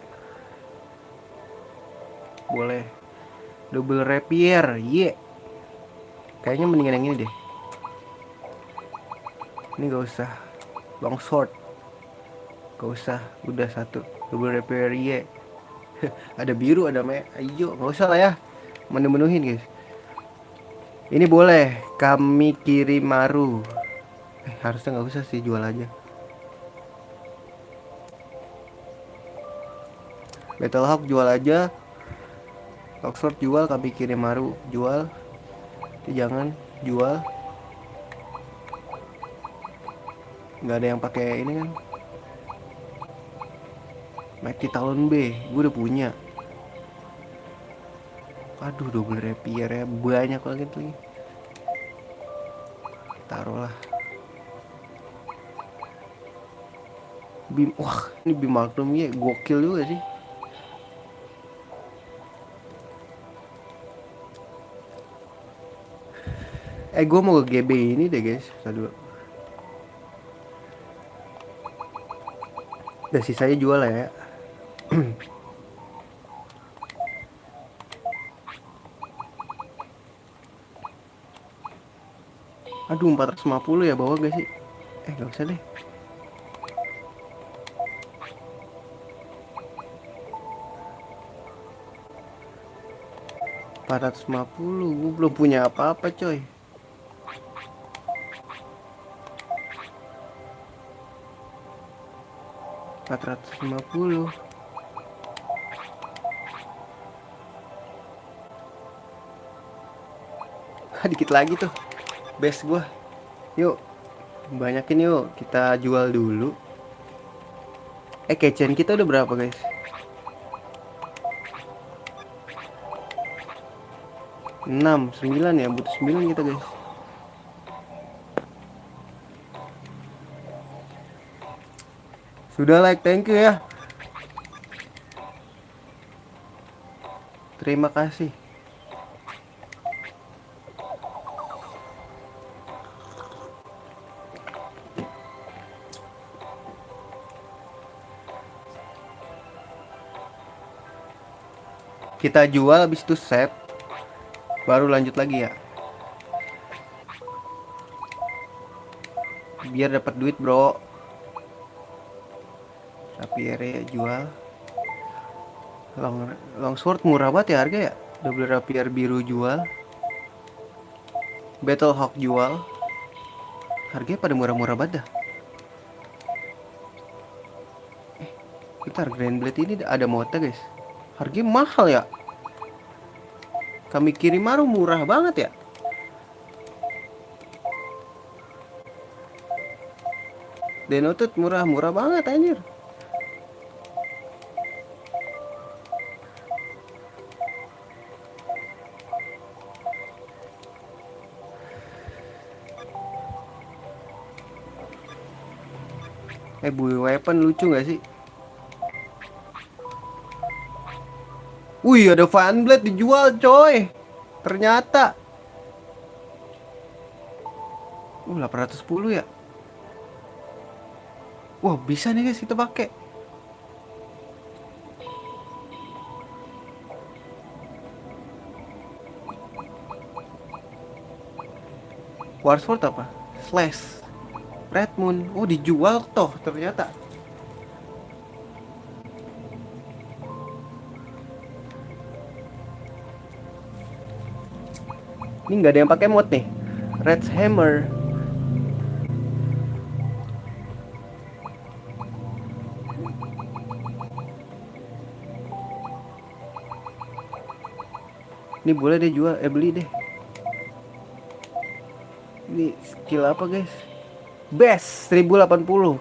boleh. Double Rapier yeah. Kayaknya mendingan yang ini deh. Ini gak usah. Longsword gak usah. Udah satu. Double Rapier yeah. Ada biru ada ayo gak usah lah ya. Menu-menuhin guys. Ini boleh. Kami Kirimaru. Harusnya gak usah sih, jual aja. Battlehawk jual aja. Oxford jual, Kami Kirimaru jual. Tapi jangan jual. Nggak ada yang pakai ini kan. Mighty Talon B, gue udah punya. Aduh, double rapier ya banyak banget lagi. Taruhlah. Bim, wah ini Bim Magnum ya, gokil juga sih. Gue mau ke GB ini deh guys, dulu. Dan sisanya jual lah ya. Aduh 450 ya bawa gak sih? Gak usah deh. Gue belum punya apa-apa coy. $450. Dikit lagi tuh base gua. Yuk banyakin yuk, kita jual dulu. Kecen kita udah berapa guys? 6, 9 ya, butuh 9 kita guys. Sudah like, thank you ya. Terima kasih. Kita jual habis itu set. Baru lanjut lagi ya. Biar dapat duit, bro. Rapier ya jual. Longsword murah banget ya harga ya. Double rapier biru jual. Battlehawk jual. Harganya pada murah-murah banget dah. Bentar, Grand Blade ini ada mota guys. Harganya mahal ya. Kami Kirimaru murah banget ya. Denoted murah banget anjir. Blue Weapon lucu gak sih? Wih, ada Fan Blade dijual coy. Ternyata 810 ya. Wah, bisa nih guys kita pakai. Warsword apa? Slash Red Moon. Oh, dijual toh ternyata. Ini nggak ada yang pakai mod nih. Red Hammer. Ini boleh deh jual, beli deh. Ini skill apa guys? Best 1080.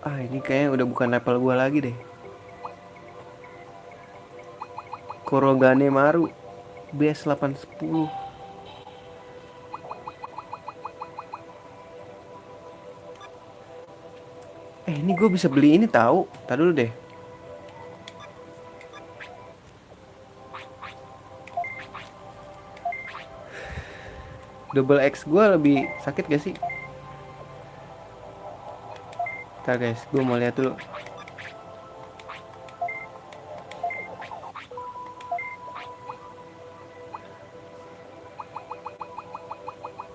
Ini kayaknya udah bukan level gua lagi deh. Kurogane Maru best 810. Ini gue bisa beli ini tahu. Tar dulu deh. Double X gue lebih sakit gak sih? Ntar guys, gue mau lihat dulu.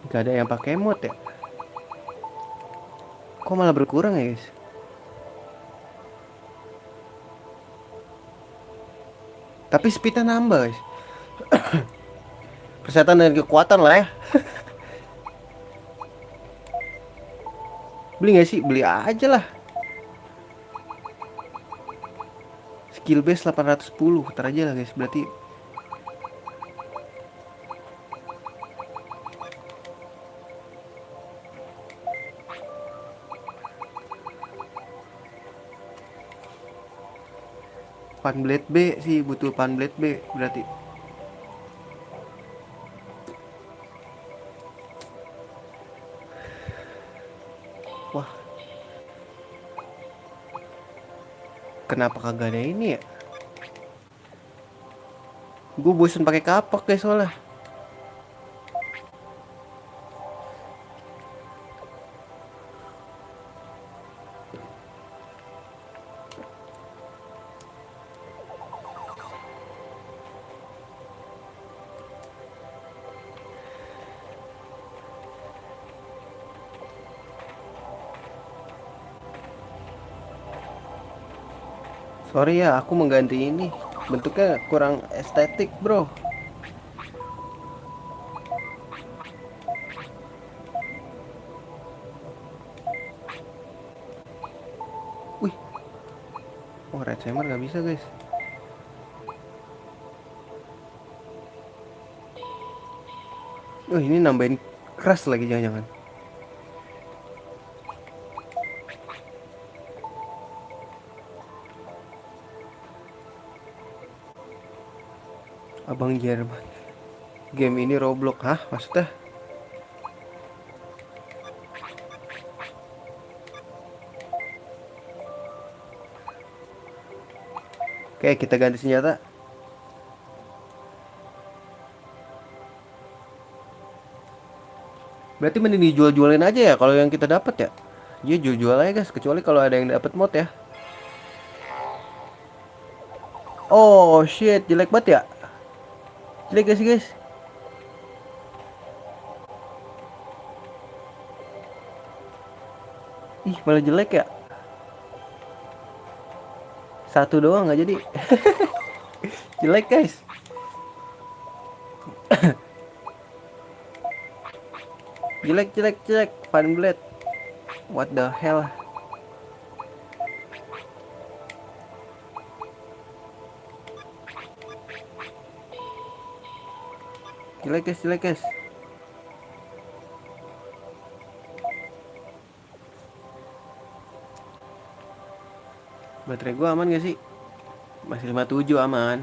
Gak ada yang pakai mod ya? Kok malah berkurang ya guys? Tapi speednya nambah guys. Persetan dan kekuatan lah ya. Beli gak sih? Beli aja lah. Skill base 810. Ntar aja lah guys. Berarti Pan Blade B sih, butuh Pan Blade B berarti. Wah, kenapa kagak ada ini ya? Gue bosen pakai kapak guys soalnya. Sorry ya, aku mengganti ini. Bentuknya kurang estetik bro. Wih, oh red hammer gak bisa guys. Oh ini nambahin keras lagi jangan-jangan. Abang Jerman. Game ini Roblox. Hah? Maksudnya? Oke, kita ganti senjata. Berarti mending dijual-jualin aja ya kalau yang kita dapat ya. Iya jual-jual aja guys, kecuali kalau ada yang dapat mod ya. Oh shit, jelek banget ya. Jelek guys guys. Ih, malah jelek ya. Satu doang nggak jadi. Jelek guys. Jelek jelek jelek. Pan-Blade. What the hell? Jelek guys, jelek guys. Baterai gua aman gak sih? Masih 57 aman.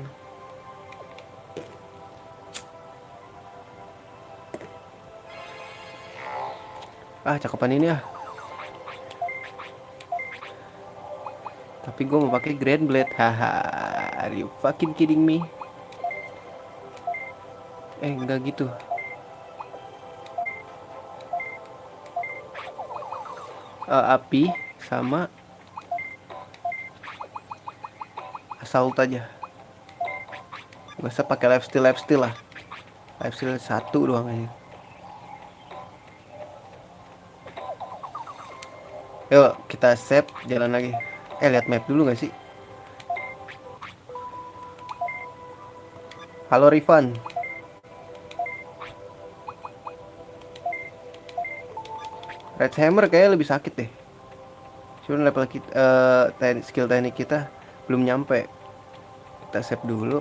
Ah, cakepan ini ah. Tapi gue mau pakai Grand Blade. Haha, are you fucking kidding me? Enggak gitu. Api sama assault aja. Gak usah pakai lifesteal lah. Lifesteal satu doang aja. Yuk kita save, jalan lagi. Lihat map dulu gak sih? Halo Rifan. Red Hammer kayaknya lebih sakit deh. Cuman level kita, skill teknik kita belum nyampe. Kita save dulu.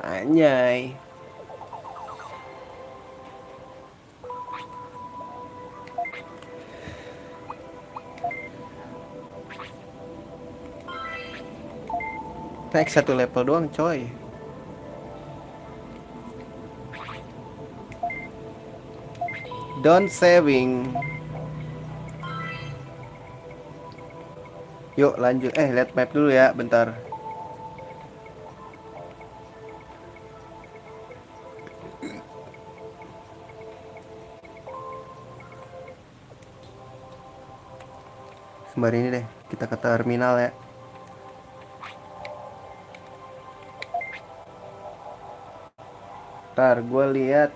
Anjay. Naik satu level doang coy. Don't saving. Yuk lanjut. Lihat map dulu ya bentar. Sembari ini deh, kita ke terminal ya. Ntar gue lihat.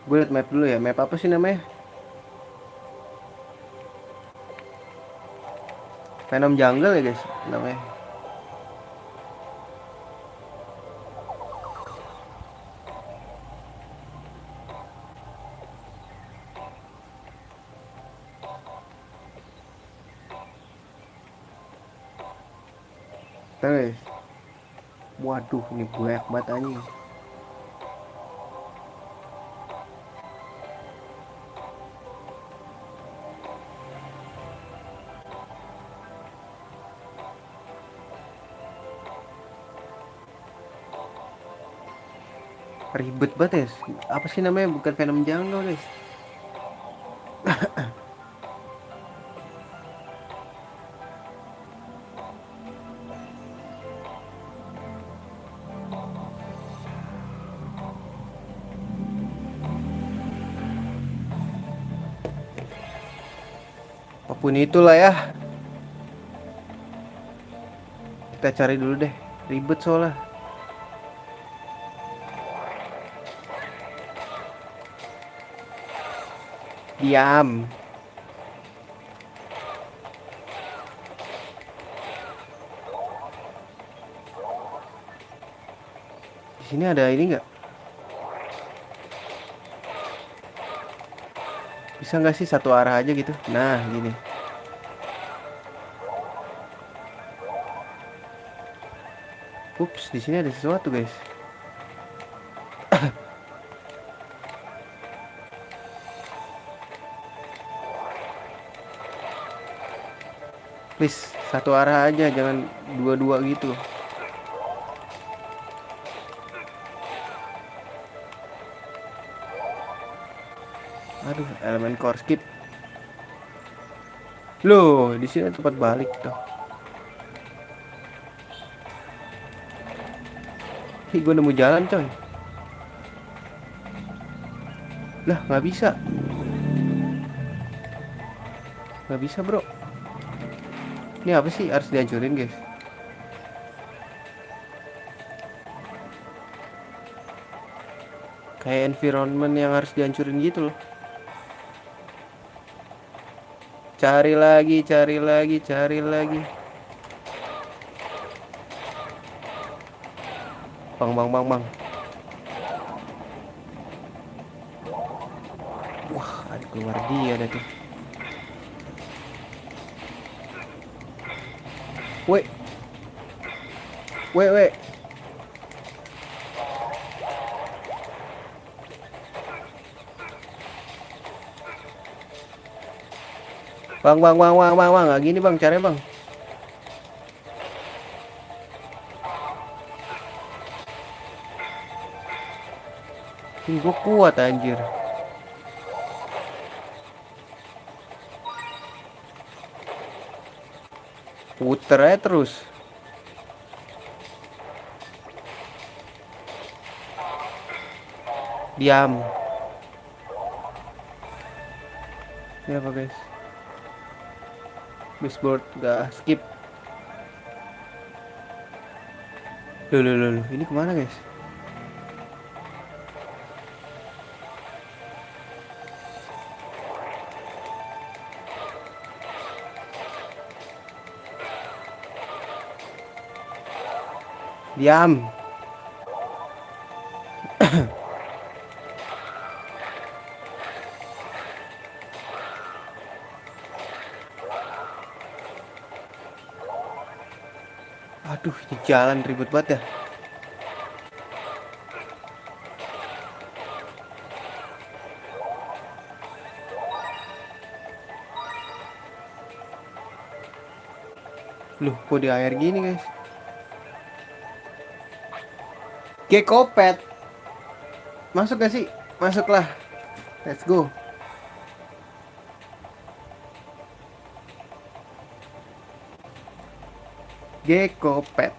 Gue liat map dulu ya. Map apa sih namanya? Venom Jungle ya guys namanya. Guys. Waduh, ini banyak banget anjing. Ribet banget ya. Apa sih namanya? Bukan Venom Jungle guys. Apapun itulah ya. Kita cari dulu deh. Ribet soalnya. Diam. Di sini ada ini nggak? Bisa nggak sih satu arah aja gitu? Nah, gini. Ups, di sini ada sesuatu guys. Please, satu arah aja, jangan dua-dua gitu. Aduh, elemen core skip. Loh, di sini tempat balik tuh. Ih, gue nemu jalan coy. Lah, nggak bisa. Nggak bisa bro. Ini apa sih? Harus dihancurin guys. Kayak environment yang harus dihancurin gitu loh. Cari lagi, cari lagi, cari lagi. Bang, bang, bang, bang. Wah, ada keluar dia ada tuh. Weh. Weh, weh. Bang, bang, bang, bang, bang, bang. Nggak gini bang, caranya bang. Ini gue kuat anjir. Puter aja terus. Diam. Ini apa guys? Baseboard gak skip. Loh. Ini kemana guys? Diam. Aduh, ini jalan ribet banget ya. Loh, kok di air gini guys? Gekopet. Masuk gak sih? Masuklah. Let's go. Gekopet.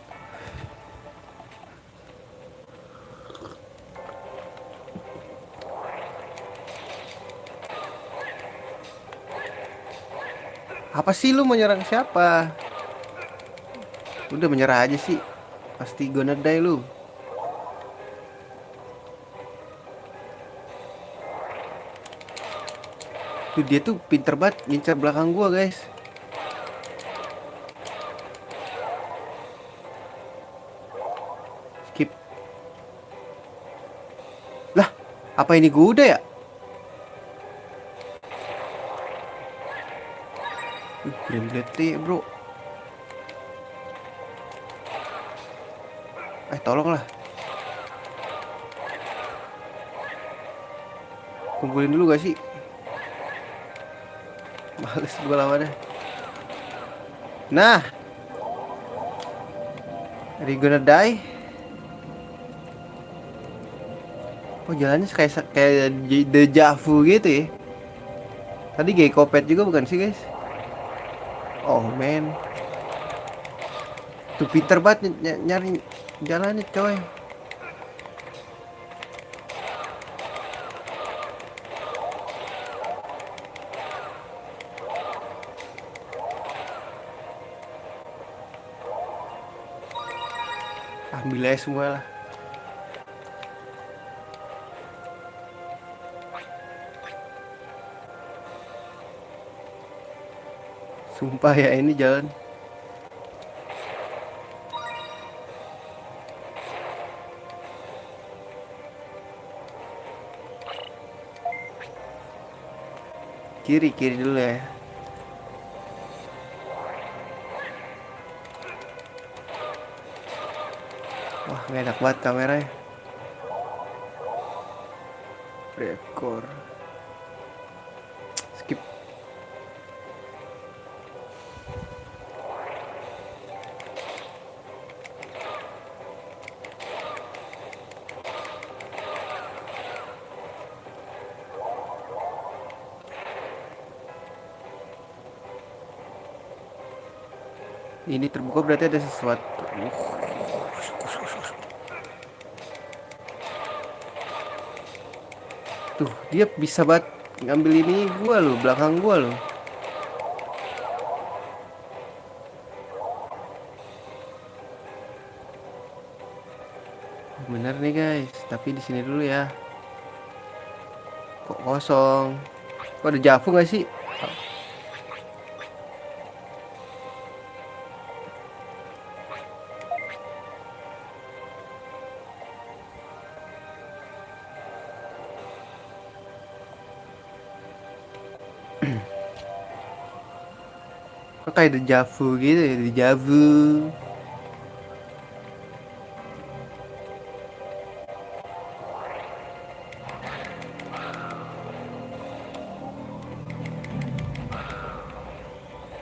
Apa sih lu mau nyerang siapa? Udah menyerah aja sih. Pasti gonna die lu. Tuh dia tuh pinter banget ngincar belakang gua, guys. Skip. Lah, apa ini gua udah ya? Brilliantly, bro. Tolonglah. Kumpulin dulu gak sih? Males gua lawannya. Nah, are you gonna die? Oh, jalannya kayak deja vu gitu ya. Tadi gay kopet juga bukan sih, guys? Oh, man. Tuh pinter banget nyari jalannya, coy. Ambil aja semua lah. Sumpah ya, ini jalan. Kiri dulu ya. Wah, gak enak banget kameranya. Rekor. Skip. Ini terbuka berarti ada sesuatu. Tuh, dia bisa banget ngambil ini gua loh, belakang gua loh. Bener nih guys, tapi di sini dulu ya. Kok kosong? Kok ada Javu gak sih? Kok kayak ada Javu gitu ya, ada Javu.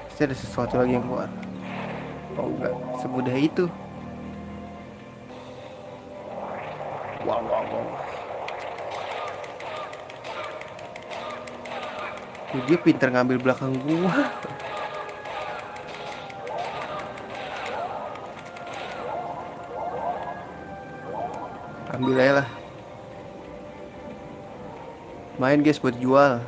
Pasti ada sesuatu lagi yang keluar. Oh enggak, semudah itu. Wow. Tuh, dia pinter ngambil belakang gua. Ambil aja lah. Main guys buat jual.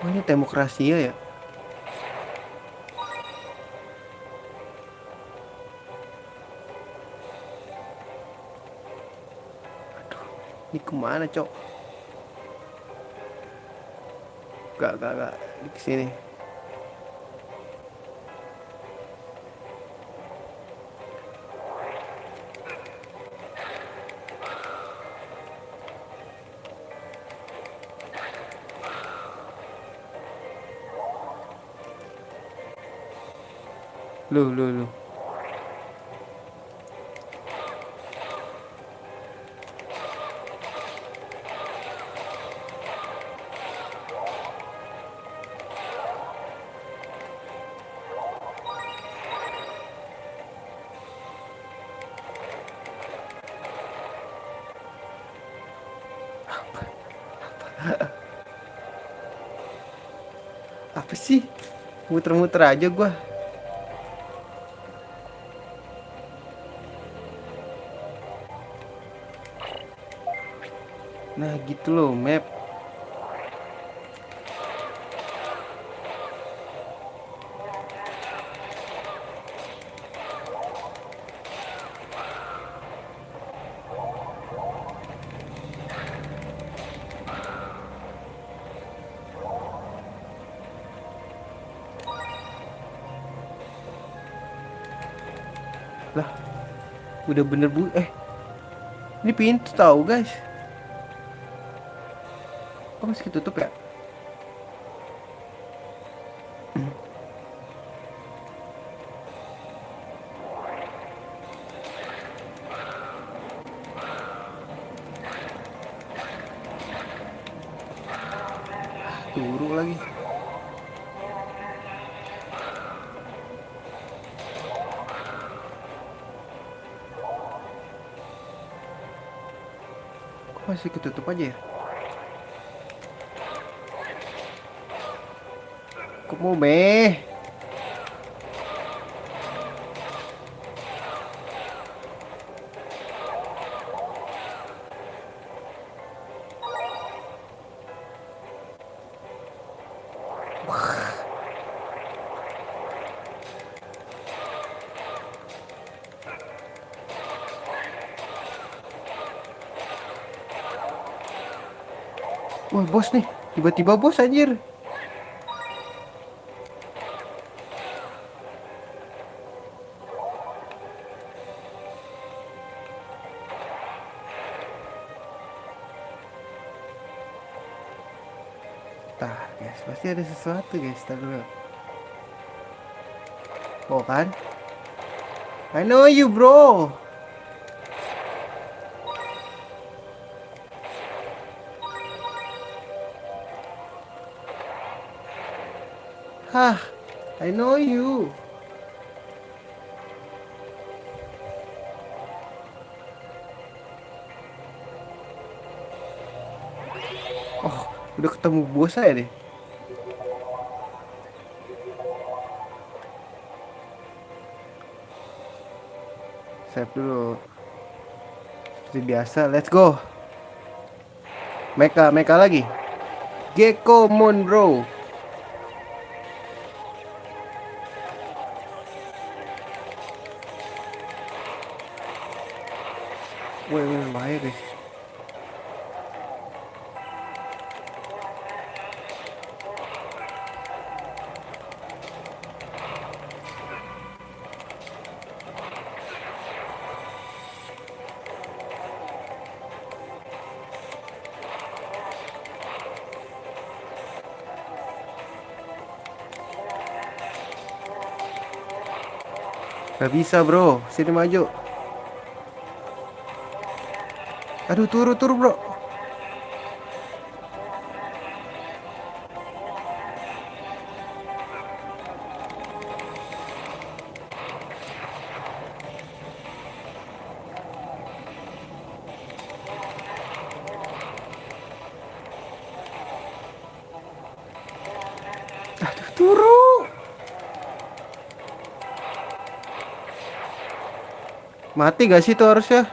Oh, ini demokrasi ya. Ini kemana, cok? Gak. Di sini. Lu. sih? Muter-muter aja gua. Nah gitu loh map. Lah udah bener ini pintu tahu guys. Kok masih ketutup ya? Turu lagi. Kok masih ketutup aja ya? Kok mau meh? Wah bos nih, tiba-tiba bos anjir. Tah guys, pasti ada sesuatu guys, tar dulu. Oh kan? I know you bro. Hah, I know you. Oh, udah ketemu bos saya deh. Save dulu. Seperti biasa, let's go. Mecha lagi. Gecko Moon bro. Wih, bahaya guys. Gak bisa bro, sini maju. Aduh, turu bro. Aduh, turu. Mati gak sih tuh harusnya?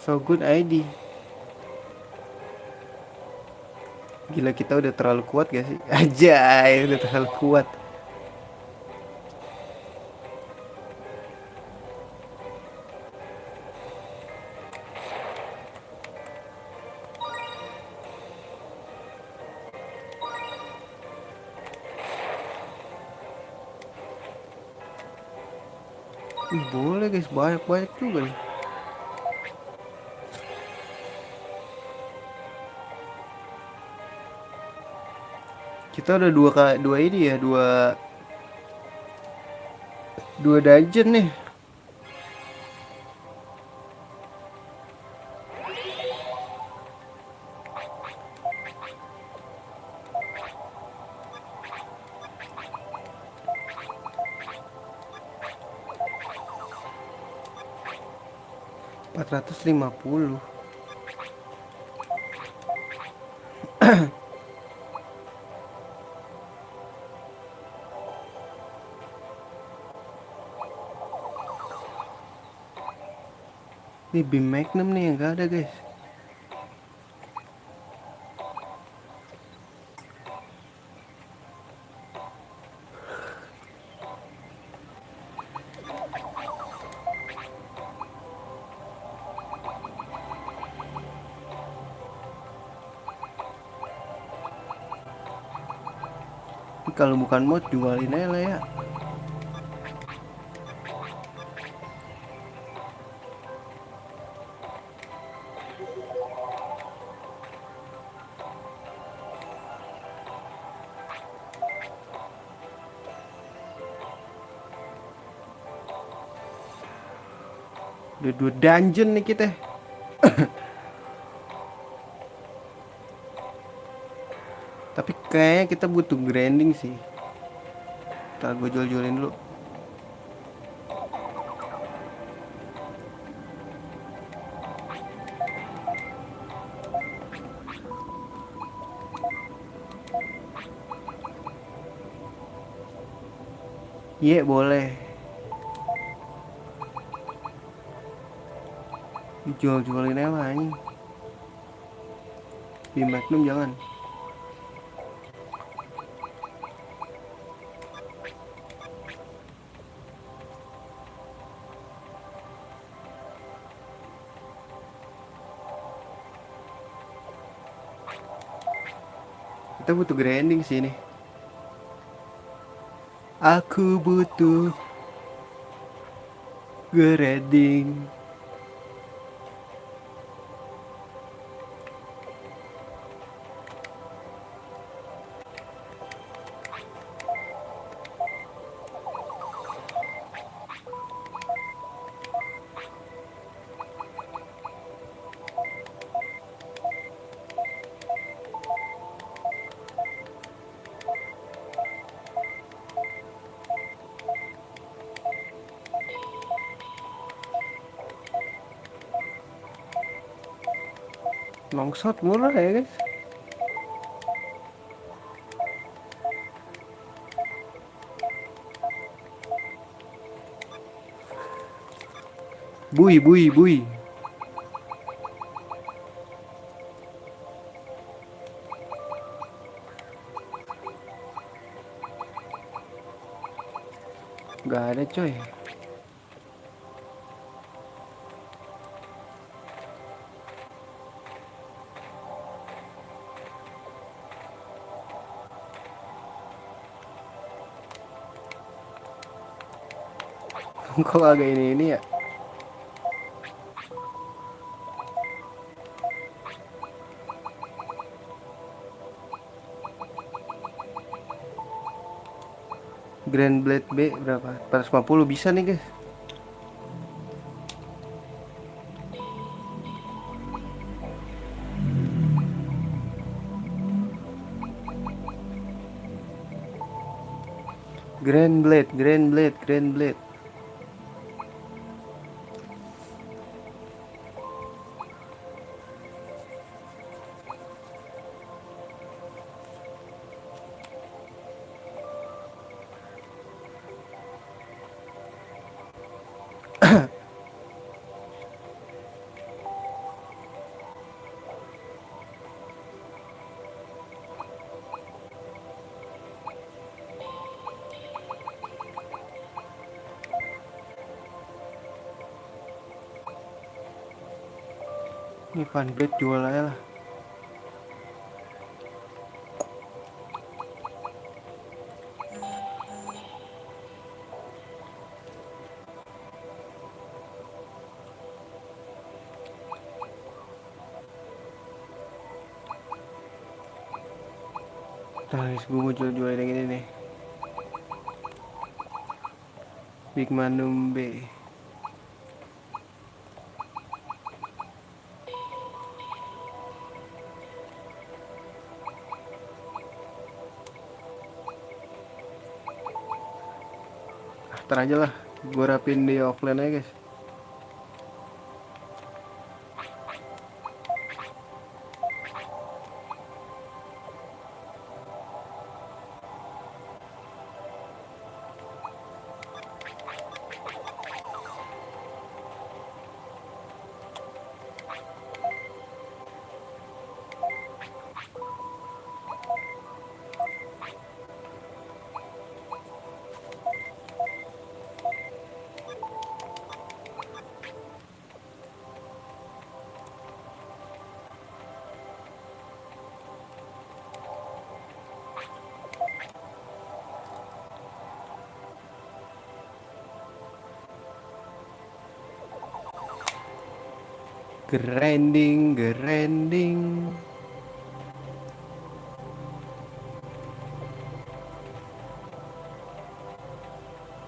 So good ID. Gila kita udah terlalu kuat gak sih? Anjay, udah terlalu kuat. Boleh guys, banyak juga nih. Kita udah dua ini ya, dua dungeon nih. 450. Ini beam magnum nih yang gak ada guys. Ini kalau bukan mod jualin aja lah ya. Udah 2 dungeon nih kita. Tapi kayaknya kita butuh grinding sih. Ntar gue jual-jualin dulu. Iya boleh. Dijual-jualin aja lah anjing. Di Magnum jangan. Kita butuh grinding sih nih. Aku butuh grinding. Longsword murah ya guys. Bui. Gak ada coy. Kok agak ini ya. Grand Blade B berapa? 450 bisa nih guys. Grand Blade. Ini Van Blade jual aja lah. Guys, gue mau jual-jual yang ini nih. Big Manum B. Ntar aja lah, gue rapin di offline aja guys. Grinding, grinding.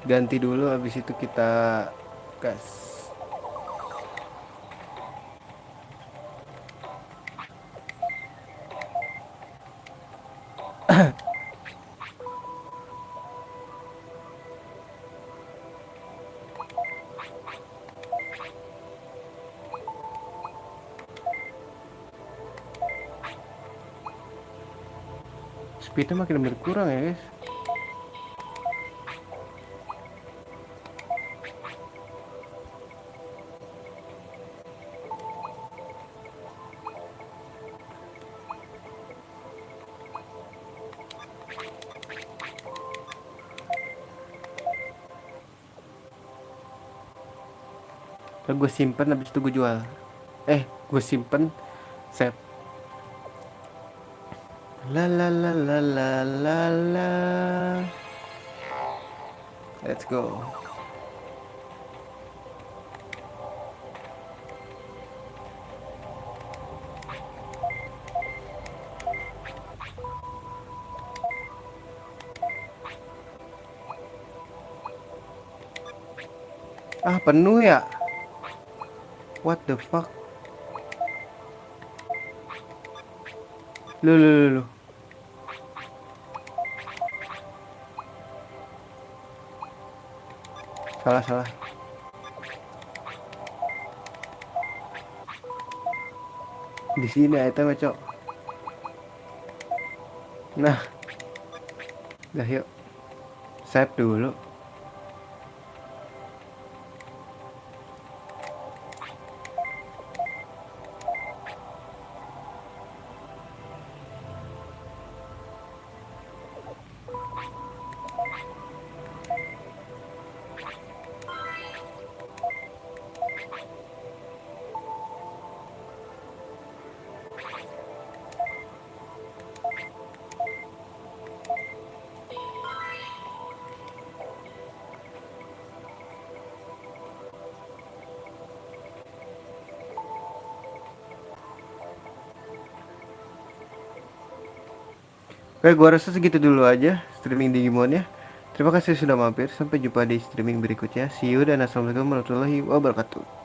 Ganti dulu, habis itu kita gas. Speednya makin berkurang ya guys. Lalu gue simpen, habis itu gue jual. Gue simpen, save. La la la la la la la. Let's go. Ah, penuh ya? What the fuck? Lu. Salah. Di sini itemnya, Cok. Nah, dah yuk. Save dulu. Oke, gua rasa segitu dulu aja streaming Digimon ya. Terima kasih sudah mampir. Sampai jumpa di streaming berikutnya. See you dan assalamualaikum warahmatullahi wabarakatuh.